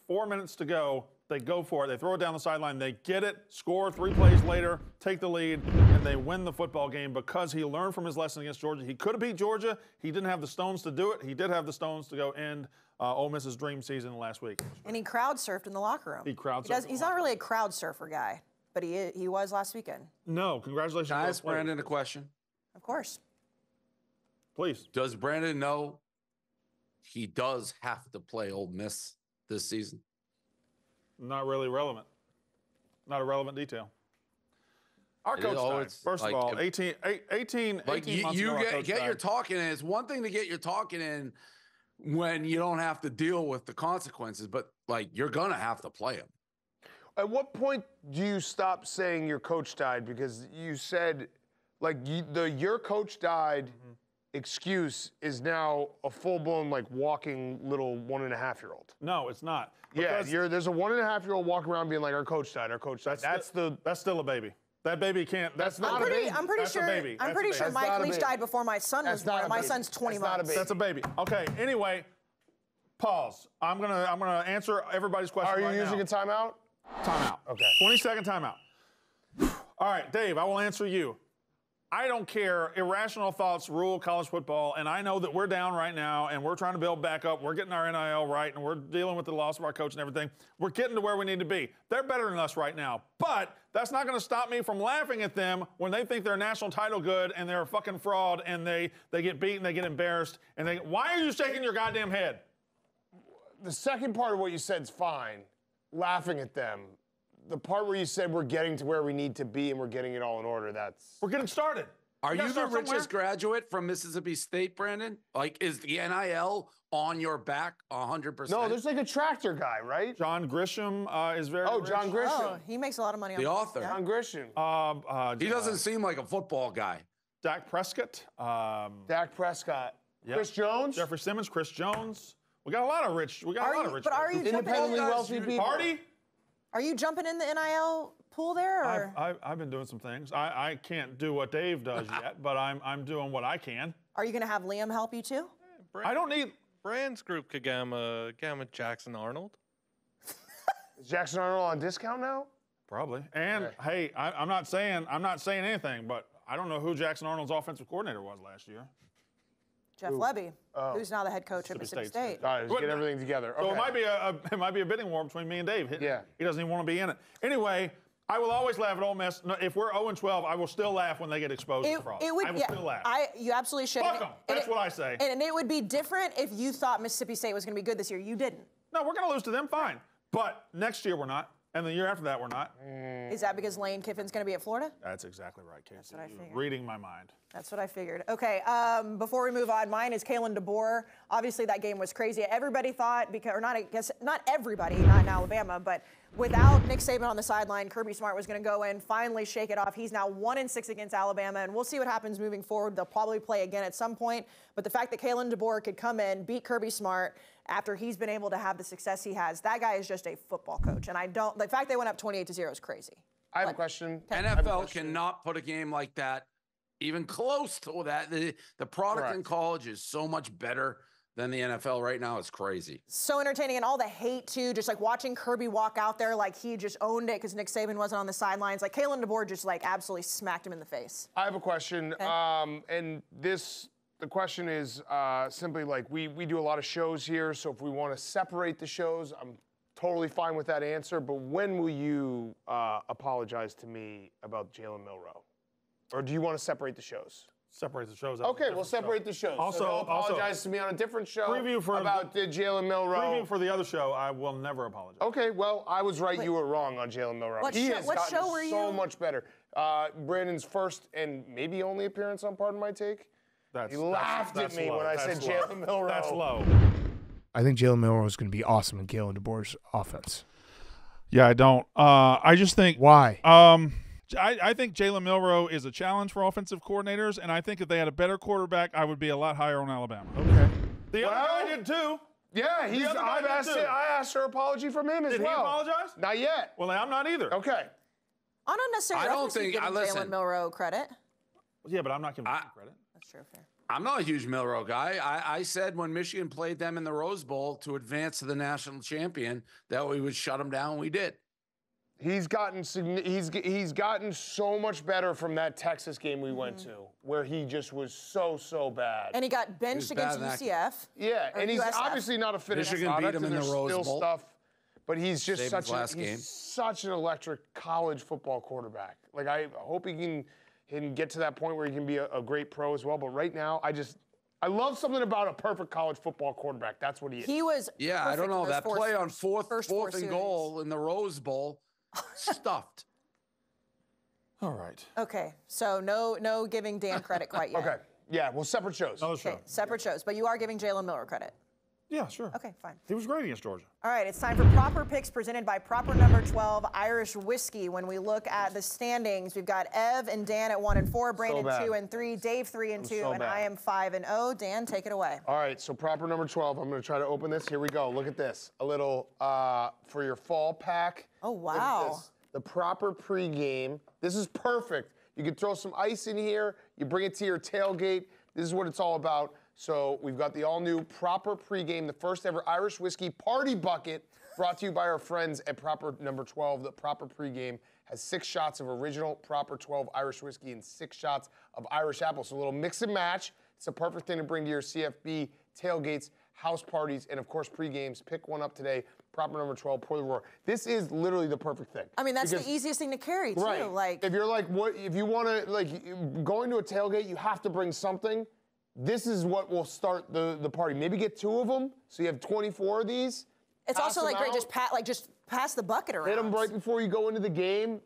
B: 4 minutes to go. They go for it. They throw it down the sideline. They get it, score 3 plays later, take the lead, and they win the football game because he learned from his lesson against Georgia. He could have beat Georgia. He didn't have the stones to do it. He did have the stones to go end Ole Miss's dream season last week.
A: And he crowd surfed in the locker room.
B: He crowd surfed.
A: He's not really a crowd surfer guy, but he was last weekend.
B: No, congratulations.
D: Can I ask Brandon a question?
A: Of course.
B: Please.
D: Does Brandon know he does have to play Ole Miss this season?
B: Not really relevant. Not a relevant detail. Our coach died. First of all, 18
D: like
B: months ago, our coach
D: get
B: died.
D: your talking in. It's one thing to get your talking in when you don't have to deal with the consequences, but like you're gonna have to play him.
C: At what point do you stop saying your coach died? Because you said, like, your coach died excuse is now a full-blown, like, walking little 1.5-year-old.
B: No, it's not.
C: Yeah, there's a 1.5-year-old walking around being like, our coach died, our coach died.
B: That's still a baby. That baby can't. That's
C: not a baby.
A: I'm pretty
B: That's a
A: sure.
B: baby.
A: I'm
B: That's
A: pretty
B: a
A: sure
B: baby.
A: Mike Leach died before my son was born. My
C: baby.
A: son's 20
C: That's not a
A: months.
C: baby.
B: That's a baby. Okay. Anyway, pause. I'm gonna answer everybody's question.
C: Are you
B: right
C: using
B: now.
C: a timeout?
B: Timeout.
C: Okay.
B: 20-second timeout. All right, Dave. I will answer you. I don't care. Irrational thoughts rule college football, and I know that we're down right now, and we're trying to build back up. We're getting our NIL right, and we're dealing with the loss of our coach and everything. We're getting to where we need to be. They're better than us right now, but that's not going to stop me from laughing at them when they think they're national title good and they're a fucking fraud, and they get beaten, they get embarrassed, and why are you shaking your goddamn head?
C: The second part of what you said is fine, laughing at them. The part where you said we're getting to where we need to be and we're getting it all in order,
B: We're getting started.
D: Are you the
B: start somewhere.
D: richest graduate from Mississippi State, Brandon? Like, is the NIL on your back 100%?
C: No, there's like a tractor guy, right?
B: John Grisham is very rich.
C: John Grisham.
A: Oh, he makes a lot of money on
D: The author.
C: John Grisham.
D: He doesn't seem like a football guy.
B: Dak Prescott.
C: Dak Prescott.
B: Yep.
C: Chris Jones.
B: Jeffrey Simmons, Chris Jones. We got a lot of rich. But are you
C: independently wealthy people?
B: Party?
A: Are you jumping in the NIL pool there? Or?
B: I've been doing some things. I can't do what Dave does yet, but I'm doing what I can.
A: Are you going to have Liam help you too?
B: I don't need.
F: Brand's group could get him a Jackson Arnold.
C: Is Jackson Arnold on discount now?
B: Probably. And hey, I'm not saying anything, but I don't know who Jackson Arnold's offensive coordinator was last year.
A: Jeff Lebby, who's now the head coach at Mississippi State.
C: All right, let's get everything together. Okay.
B: So it might be a bidding war between me and Dave.
C: Yeah.
B: He doesn't even want to be in it. Anyway, I will always laugh at Ole Miss. No, if we're 0-12, I will still laugh when they get exposed to fraud. I will still laugh.
A: You absolutely should.
B: Fuck them. That's what I say.
A: And it would be different if you thought Mississippi State was going to be good this year. You didn't.
B: No, we're going to lose to them, fine. But next year we're not. And the year after that, we're not.
A: Is that because Lane Kiffin's going to be at Florida?
B: That's exactly right, Casey.
A: That's what I figured.
B: You're reading my mind.
A: That's what I figured. Okay, before we move on, mine is Kalen DeBoer. Obviously, that game was crazy. Everybody thought, not everybody, not in Alabama, but without Nick Saban on the sideline, Kirby Smart was going to go in, finally shake it off. He's now 1-6 against Alabama, and we'll see what happens moving forward. They'll probably play again at some point. But the fact that Kalen DeBoer could come in, beat Kirby Smart after he's been able to have the success he has, that guy is just a football coach. And the fact they went up 28-0 is crazy.
C: I have a question.
D: NFL cannot put a game like that even close to that. The product in college is so much better than the NFL right now. It's crazy.
A: So entertaining, and all the hate too, just like watching Kirby walk out there like he just owned it because Nick Saban wasn't on the sidelines. Like Kalen DeBoer just like absolutely smacked him in the face.
C: I have a question, and the question is simply like we do a lot of shows here, so if we want to separate the shows, I'm totally fine with that answer. But when will you apologize to me about Jalen Milroe? Or do you want to separate the shows?
B: Separate the shows.
C: Okay, we'll separate the shows.
B: Also,
C: so apologize to me on a different show about Jalen Milroe.
B: Preview for the other show, I will never apologize.
C: Okay, well, I was right. You were wrong on Jalen Milroe.
A: What show were you?
C: So much better. Brandon's first and maybe only appearance on Pardon My Take. He laughed at me when I said Jalen Milroe.
B: That's low.
G: I think Jalen Milroe is going to be awesome in Kalen DeBoer's offense.
B: Yeah, I don't. I just think.
G: Why?
B: I think Jalen Milroe is a challenge for offensive coordinators, and I think if they had a better quarterback, I would be a lot higher on Alabama.
G: Okay.
B: The other guy did too.
C: Yeah, I asked for apology from him as well.
B: Did he apologize?
C: Not yet.
B: Well, I'm not either.
C: Okay.
A: I'm not necessarily.
D: I don't think.
A: Jalen Milroe credit.
B: Yeah, but I'm not giving him credit.
A: That's true. Fair.
D: I'm not a huge Milroe guy. I said when Michigan played them in the Rose Bowl to advance to the national champion that we would shut them down. We did.
C: He's gotten so much better from that Texas game we went to, where he just was so bad.
A: And he got benched against UCF.
C: Yeah, and he's obviously not a finished product.
D: Michigan beat him in the Rose Bowl.
C: Stuff, but he's just
D: he's
C: such an electric college football quarterback. Like I hope he can get to that point where he can be a great pro as well. But right now, I love something about a perfect college football quarterback. That's what he is.
A: He was.
D: Yeah, I don't know that play on fourth and
A: series.
D: goal in the Rose Bowl. Stuffed.
B: All right.
A: Okay, so no giving Dan credit quite yet.
C: Okay. Yeah, well, separate shows.
B: Okay,
A: separate shows, but you are giving Jalen Milroe credit.
B: Yeah, sure.
A: Okay, fine.
B: He was great against Georgia.
A: All right, it's time for Proper Picks presented by Proper Number 12 Irish Whiskey. When we look at the standings, we've got Ev and Dan at 1 and 4, Brandon 2 and 3, Dave 3 and 2, and I am 5 and 0. Dan, take it away.
C: All right, so Proper Number 12. I'm going to try to open this. Here we go. Look at this. A little for your fall pack.
A: Oh, wow.
C: The Proper pregame. This is perfect. You can throw some ice in here. You bring it to your tailgate. This is what it's all about. So we've got the all-new Proper pregame, the first ever Irish whiskey party bucket, brought to you by our friends at Proper number 12. The Proper pregame has 6 shots of original Proper 12 Irish whiskey and 6 shots of Irish apple. So a little mix and match. It's a perfect thing to bring to your CFB tailgates, house parties, and of course pre-games. Pick one up today. Proper number 12, pour the roar. This is literally the perfect thing.
A: I mean, that's the easiest thing to carry too.
C: Right.
A: Like,
C: if you're like, what? If you want to like going to a tailgate, you have to bring something. This is what will start the party. Maybe get 2 of them, so you have 24 of these.
A: it's also like great. Just pass the bucket around.
C: Hit them right before you go into the game.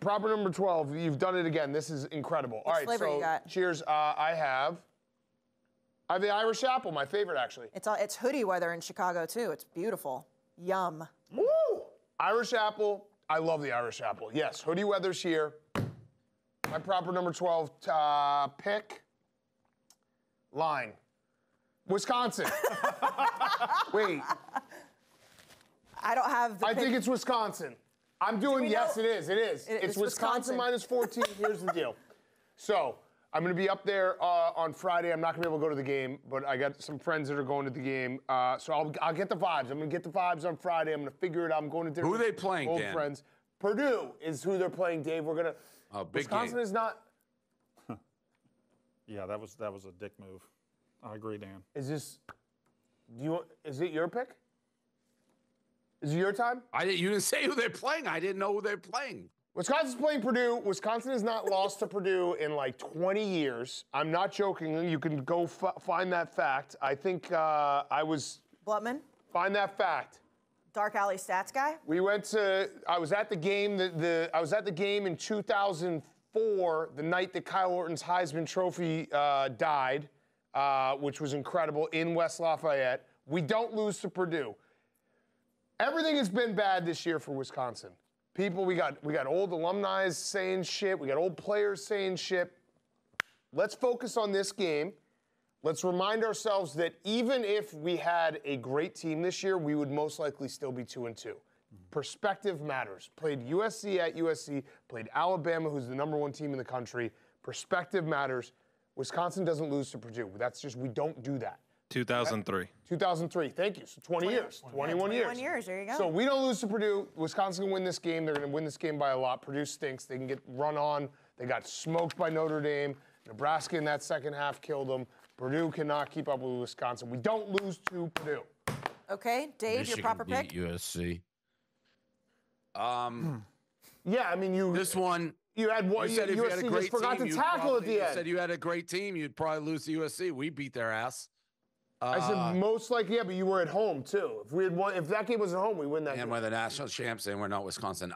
C: Proper number 12. You've done it again. This is incredible. All right,
A: flavor
C: so
A: you got?
C: cheers. I have the Irish apple, my favorite actually.
A: It's hoodie weather in Chicago too. It's beautiful. Yum.
C: Woo! Irish apple. I love the Irish apple. Yes, hoodie weather's here. My proper number 12 pick. Line. Wisconsin. Wait.
A: I don't have the
C: I think it's Wisconsin. I'm doing, yes, it is. It is.
A: It's
C: Wisconsin minus 14. Here's the deal. So, I'm going to be up there on Friday. I'm not going to be able to go to the game, but I got some friends that are going to the game. So I'll get the vibes. I'm going to get the vibes on Friday. I'm going to figure it out. I'm going to different
D: Who are they playing,
C: old
D: Dan?
C: friends. Purdue is who they're playing, Dave. We're going to
D: big
C: Wisconsin
D: game.
C: is not.
B: Yeah, that was a dick move. I agree, Dan.
C: Is it your pick? Is it your time?
D: You didn't say who they're playing. I didn't know who they're playing.
C: Wisconsin's playing Purdue. Wisconsin has not lost to Purdue in like 20 years. I'm not joking. You can go find that fact. I think I was...
A: Blutman?
C: Find that fact.
A: Dark Alley stats guy?
C: I was at the game. I was at the game in 2004, the night that Kyle Orton's Heisman Trophy died, which was incredible, in West Lafayette. We don't lose to Purdue. Everything has been bad this year for Wisconsin. People, we got old alumni saying shit. We got old players saying shit. Let's focus on this game. Let's remind ourselves that even if we had a great team this year, we would most likely still be 2-2. Perspective matters. Played USC at USC, played Alabama, who's the #1 team in the country. Perspective matters. Wisconsin doesn't lose to Purdue. That's just, we don't do that.
F: 2003.
C: 2003. Thank you. So 20 years. 21 years.
A: 21 years. There you go.
C: So we don't lose to Purdue. Wisconsin can win this game. They're going to win this game by a lot. Purdue stinks. They can get run on. They got smoked by Notre Dame. Nebraska in that second half killed them. Purdue cannot keep up with Wisconsin. We don't lose to Purdue.
A: Okay, Dave, your proper pick?
D: USC.
C: Yeah, I mean,
D: This one.
C: You had one.
D: You said if you had a
C: USC
D: great
C: just forgot
D: team,
C: to
D: you'd
C: tackle at
D: probably-
C: the end.
D: You said you had a great team, you'd probably lose to USC. We beat their ass.
C: I said most likely, yeah, but you were at home too. If we had won, if that game was at home, we win that.
D: And
C: game.
D: we're the national champs, and we're not Wisconsin.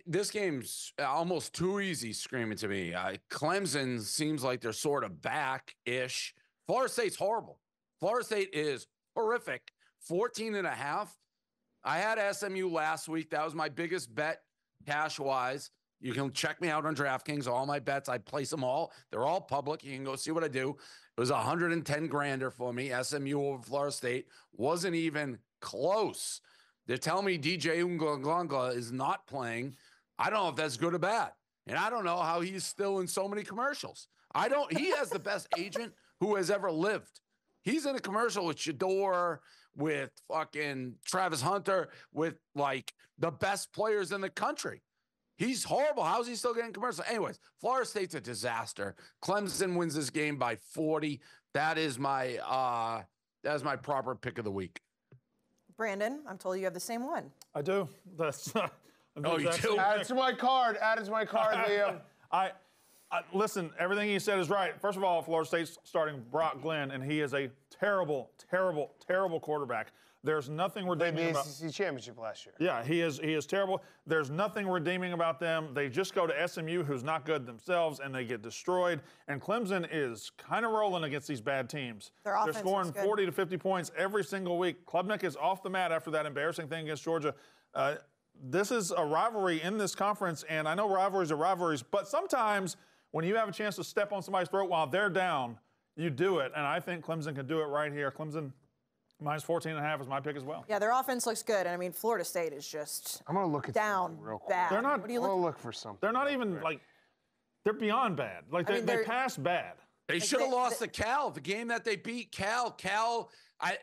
D: This game's almost too easy screaming to me. Clemson seems like they're sort of back-ish. Florida State's horrible. Florida State is horrific. 14.5. I had SMU last week. That was my biggest bet cash-wise. You can check me out on DraftKings. All my bets, I place them all. They're all public. You can go see what I do. It was 110 grander for me. SMU over Florida State. Wasn't even close. They're telling me DJ Unglanga is not playing. I don't know if that's good or bad. And I don't know how he's still in so many commercials. He has the best agent who has ever lived. He's in a commercial with Shador, with fucking Travis Hunter, with like the best players in the country. He's horrible. How's he still getting commercials? Anyways, Florida State's a disaster. Clemson wins this game by 40. That is my proper pick of the week.
A: Brandon, I'm told you have the same one.
B: I do. That's.
D: Oh, you do?
C: Add it to my card. Add it to my card, Liam.
B: Listen, everything he said is right. First of all, Florida State's starting Brock Glenn, and he is a terrible, terrible, terrible quarterback. There's nothing redeeming about
C: the ACC championship last year.
B: Yeah, he is terrible. There's nothing redeeming about them. They just go to SMU, who's not good themselves, and they get destroyed. And Clemson is kind of rolling against these bad teams.
A: Their offense
B: They're scoring
A: looks good.
B: 40 to 50 points every single week. Klubnik is off the mat after that embarrassing thing against Georgia. This is a rivalry in this conference, and I know rivalries are rivalries, but sometimes when you have a chance to step on somebody's throat while they're down, you do it. And I think Clemson can do it right here. Clemson minus 14.5 is my pick as well.
A: Yeah, their offense looks good, and I mean Florida State is just
C: I'm gonna look at
A: down
C: something real quick.
A: bad.
B: They're not.
A: What do you
C: I'm
A: look?
C: gonna look for something.
B: They're not even like. They're beyond bad. Like
A: I mean,
B: they
A: they're-
B: passed bad.
D: They should have lost to Cal. The game that they beat Cal. I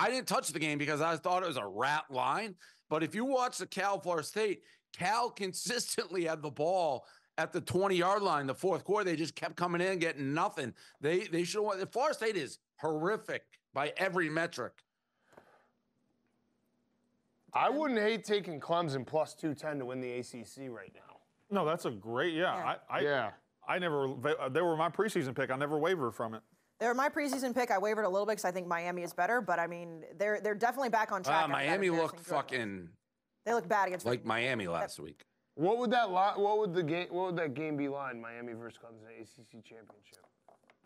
D: didn't touch the game because I thought it was a rat line. But if you watch the Cal Florida State, Cal consistently had the ball at the 20-yard line. The fourth quarter, they just kept coming in, getting nothing. They should have won. Florida State is horrific by every metric.
C: I wouldn't hate taking Clemson plus 210 to win the ACC right now.
B: No, that's a great, I never, they were my preseason pick. I never wavered from it.
A: They're my preseason pick. I wavered a little bit because I think Miami is better, but I mean, they're definitely back on track.
D: Miami looked fucking.
A: They look bad against
D: like Miami last week.
C: What would that game be line? Miami versus Clemson ACC championship.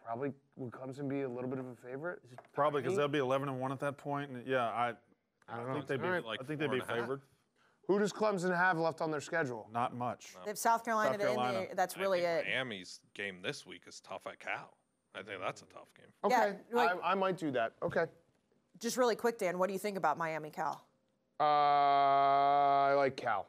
C: Probably would Clemson be a little bit of a favorite?
B: Probably because they'll be 11-1 at that point. And yeah, I think they'd be favored.
C: Who does Clemson have left on their schedule?
B: Not much.
A: They have South Carolina. That's really it.
F: Miami's game this week is tough at Cal. I think that's a tough game.
C: Okay,
A: yeah,
C: I might do that. Okay.
A: Just really quick, Dan, what do you think about Miami Cal?
C: I like Cal.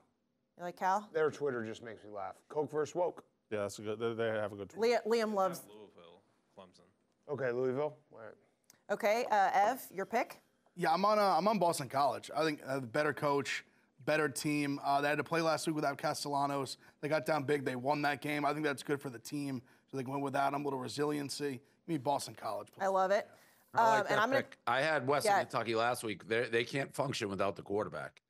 A: You like Cal?
C: Their Twitter just makes me laugh. Coke versus woke.
B: Yeah, that's a good. They have a good Twitter.
A: Liam loves
F: Louisville, Clemson.
C: Okay, Louisville. All right.
A: Okay, Ev, your pick?
E: Yeah, I'm on Boston College. I think better coach, better team. They had to play last week without Castellanos. They got down big. They won that game. I think that's good for the team. So they can win without them. A little resiliency. Give me Boston College. Please.
A: I love it.
D: I like that pick. I had Western Kentucky last week. They can't function without the quarterback.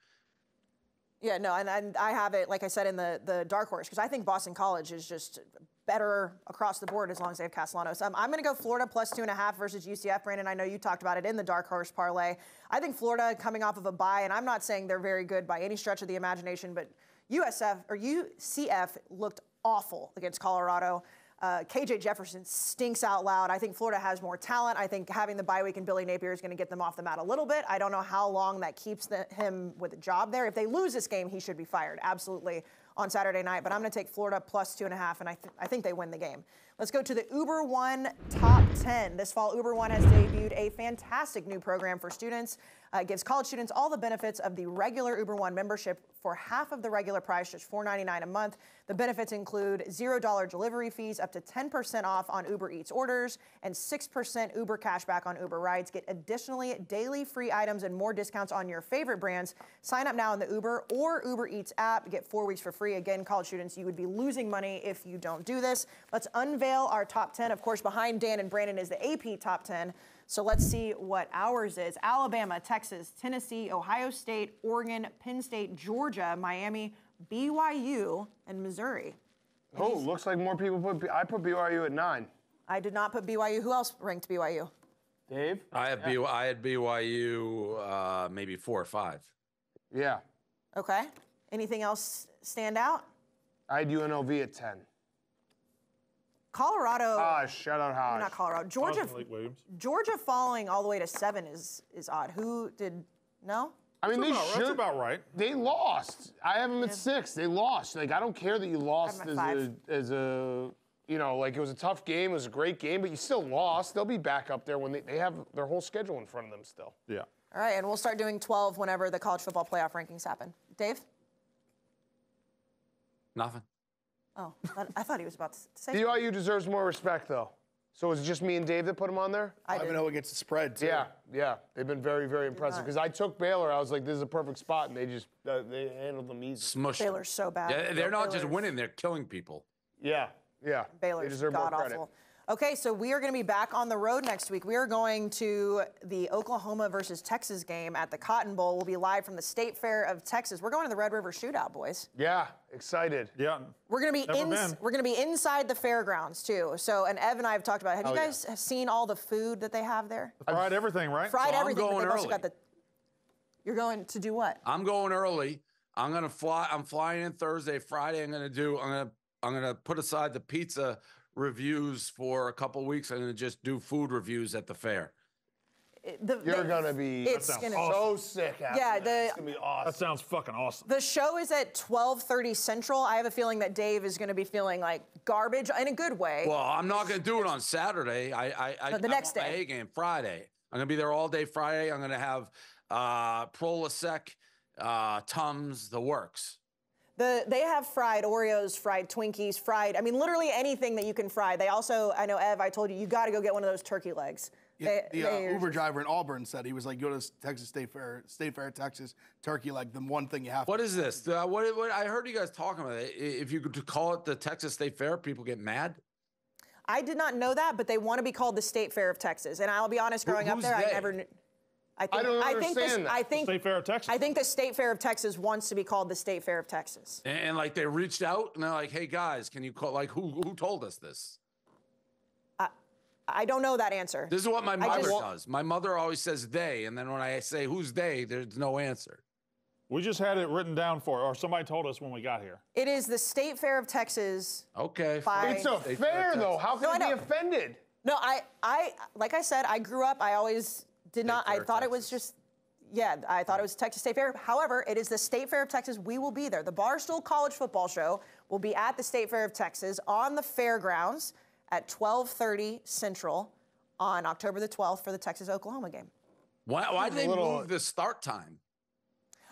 A: Yeah, no, and I have it, like I said, in the dark horse, because I think Boston College is just better across the board as long as they have Castellanos. I'm going to go Florida plus 2.5 versus UCF. Brandon, I know you talked about it in the dark horse parlay. I think Florida coming off of a bye, and I'm not saying they're very good by any stretch of the imagination, but UCF looked awful against Colorado. KJ Jefferson stinks out loud. I think Florida has more talent. I think having the bye week and Billy Napier is going to get them off the mat a little bit. I don't know how long that keeps him with a job there. If they lose this game, he should be fired, absolutely, on Saturday night. But I'm going to take Florida plus 2.5, and I think they win the game. Let's go to the Uber One Top 10. This fall, Uber One has debuted a fantastic new program for students. It gives college students all the benefits of the regular Uber One membership for half of the regular price, just $4.99 a month. The benefits include $0 delivery fees, up to 10% off on Uber Eats orders, and 6% Uber cashback on Uber rides. Get additionally daily free items and more discounts on your favorite brands. Sign up now in the Uber or Uber Eats app. Get 4 weeks for free. Again, college students, you would be losing money if you don't do this. Let's unveil our top 10. Of course, behind Dan and Brandon is the AP top 10. So let's see what ours is. Alabama, Texas, Tennessee, Ohio State, Oregon, Penn State, Georgia, Miami, BYU, and Missouri.
C: Oh, looks like more people I put BYU at 9.
A: I did not put BYU. Who else ranked BYU?
C: Dave?
D: I had BYU maybe 4 or 5.
C: Yeah.
A: Okay. Anything else stand out?
C: I had UNLV at 10.
A: Colorado.
C: Shout out Hodge.
A: Not Colorado. Georgia falling all the way to 7 is odd. Who did? No?
C: I mean,
B: that's about right.
C: They lost. I have them at 6. They lost. Like, I don't care that you lost as a you know, like it was a tough game. It was a great game, but you still lost. They'll be back up there when they have their whole schedule in front of them still.
B: Yeah.
A: All right, and we'll start doing 12 whenever the college football playoff rankings happen. Dave?
D: Nothing.
A: Oh, I thought he was about to say.
C: BYU deserves more respect, though. So is it just me and Dave that put him on there?
E: I even know against the spread, too.
C: Yeah. They've been very, very impressive. Because I took Baylor. I was like, this is a perfect spot, and they just they handled them easy.
D: Smushed.
A: Baylor's so bad.
D: Yeah, they're not just winning; they're killing people.
C: Yeah.
A: Baylor's god-awful. Okay, so we are going to be back on the road next week. We are going to the Oklahoma versus Texas game at the Cotton Bowl. We'll be live from the State Fair of Texas. We're going to the Red River Shootout, boys.
C: Yeah, excited.
B: Yeah.
A: We're going to be inside the fairgrounds too. So, and Ev and I have talked about it. Have you guys seen all the food that they have there?
B: Fried everything, right?
A: Fried everything.
D: I'm going
A: but they've also
D: early.
A: got You're going to do what?
D: I'm going early. I'm gonna fly. I'm flying in Thursday. Friday, I'm gonna put aside the pizza reviews for a couple weeks. I'm gonna just do food reviews at the fair.
C: You're gonna be so sick after that. It's gonna be awesome.
B: That sounds fucking awesome.
A: The show is at 12:30 Central. I have a feeling that Dave is going to be feeling like garbage in a good way.
D: Well, I'm not gonna do it on Saturday.
A: The next day.
D: My A game Friday. I'm gonna be there all day Friday. I'm gonna have Prolosec, Tums, the works.
A: They have fried Oreos, fried Twinkies, fried. I mean, literally anything that you can fry. They also, I know, Ev, I told you got to go get one of those turkey legs.
E: Yeah, the Uber driver in Auburn said he was like, go to Texas State Fair, Texas, turkey leg, the one thing you have.
D: What is this? What I heard you guys talking about it. If you could call it the Texas State Fair, people get mad.
A: I did not know that, but they want to be called the State Fair of Texas. And I'll be honest, growing up there, I never knew.
C: I don't understand that.
A: I think
B: State Fair of Texas.
A: I think the State Fair of Texas wants to be called the State Fair of Texas.
D: And like they reached out and they're like, "Hey guys, can you call?" Like who told us this?
A: I don't know that answer.
D: This is what my mother does. My mother always says they, and then when I say who's they, there's no answer.
B: We just had it written down or somebody told us when we got here.
A: It is the State Fair of Texas.
D: Okay.
C: It's a fair though. How can you be offended?
A: No, I like I said, I grew up. I always did not. I thought it was just. Yeah, I thought it was Texas State Fair. However, it is the State Fair of Texas. We will be there. The Barstool College Football Show will be at the State Fair of Texas on the fairgrounds at 12:30 Central on October the 12th for the Texas-Oklahoma game.
D: Why did they move the start time?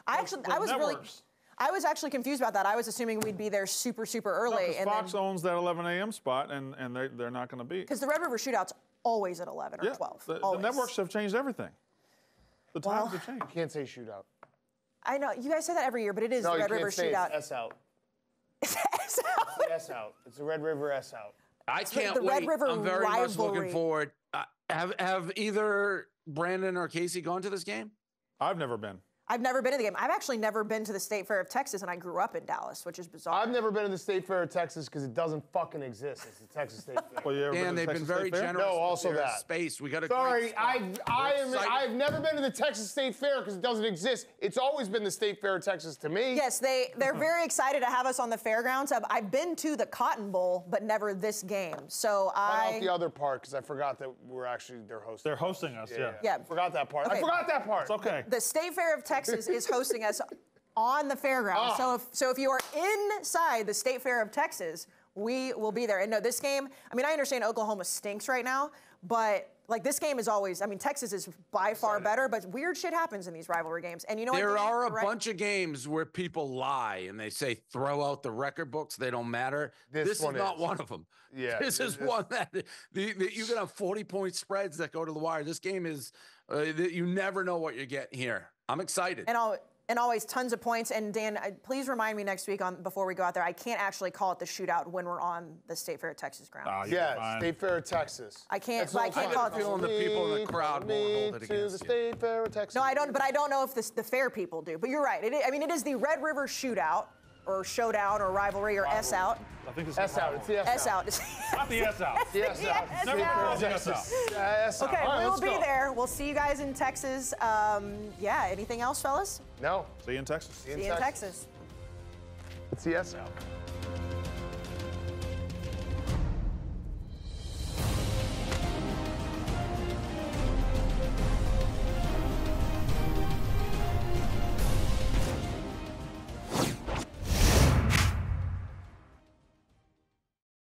A: I was actually confused about that. I was assuming we'd be there super early.
B: No, Fox owns that 11 a.m. spot, and they're not going to be.
A: Because the Red River Shootout's always at 11 or 12.
B: The networks have changed everything. The times have changed.
C: You can't say shootout.
A: I know. You guys say that every year, but it is the Red River Shootout.
C: It's S out.
A: It's S out?
C: It's S out. It's the Red River S out.
D: I can't
A: the
D: wait.
A: Red River
D: I'm very much looking
A: rivalry.
D: forward. Have either Brandon or Casey gone to this game?
B: I've never been.
A: I've never been to the game. I've actually never been to the State Fair of Texas, and I grew up in Dallas, which is bizarre.
C: I've never been to the State Fair of Texas because it doesn't fucking exist. It's the Texas State Fair.
B: Well, you ever been
D: And
B: to
D: they've
B: Texas
D: been very
B: State Fair?
D: generous.
C: No, also
D: with their
C: that.
D: space. We got a
C: Sorry,
D: great
C: I've never been to the Texas State Fair because it doesn't exist. It's always been the State Fair of Texas to me.
A: Yes, they're very excited to have us on the fairgrounds. I've been to the Cotton Bowl, but never this game. So
C: Cut out the other part because I forgot that they're hosting.
B: They're hosting us, yeah.
A: Yeah.
C: Forgot that part.
A: Okay.
C: I forgot that part.
B: It's okay.
A: The State Fair of Texas is hosting us on the fairgrounds. So if you are inside the State Fair of Texas, we will be there. And no, this game, I mean, I understand Oklahoma stinks right now, but like this game is always, I mean, Texas is by far better, but weird shit happens in these rivalry games. And you know what?
D: There are a bunch of games where people lie and they say throw out the record books. They don't matter. This is not one of them.
C: Yeah,
D: this is one that you can have 40-point spreads that go to the wire. This game is you never know what you're getting here. I'm excited.
A: And always tons of points. And Dan, please remind me next week before we go out there. I can't actually call it the shootout when we're on the State Fair of Texas ground.
C: Yeah, State Fair of Texas.
A: I can't call it.
D: I'm feeling the people in the crowd won't hold it against
C: the State Fair of Texas.
A: No, I don't. But I don't know if the fair people do. But you're right. It is the Red River Shootout, or showdown, or rivalry, or S out.
B: I think it's
C: S out. It's the S out.
B: Not the S out.
C: The S out.
B: Never call it the S out.
C: S out.
A: Okay,
C: All right,
A: we'll
C: let's
A: be
C: go.
A: there. We'll see you guys in Texas. Yeah, anything else, fellas?
C: No.
B: See you in Texas.
A: See you in Texas.
C: It's the S out.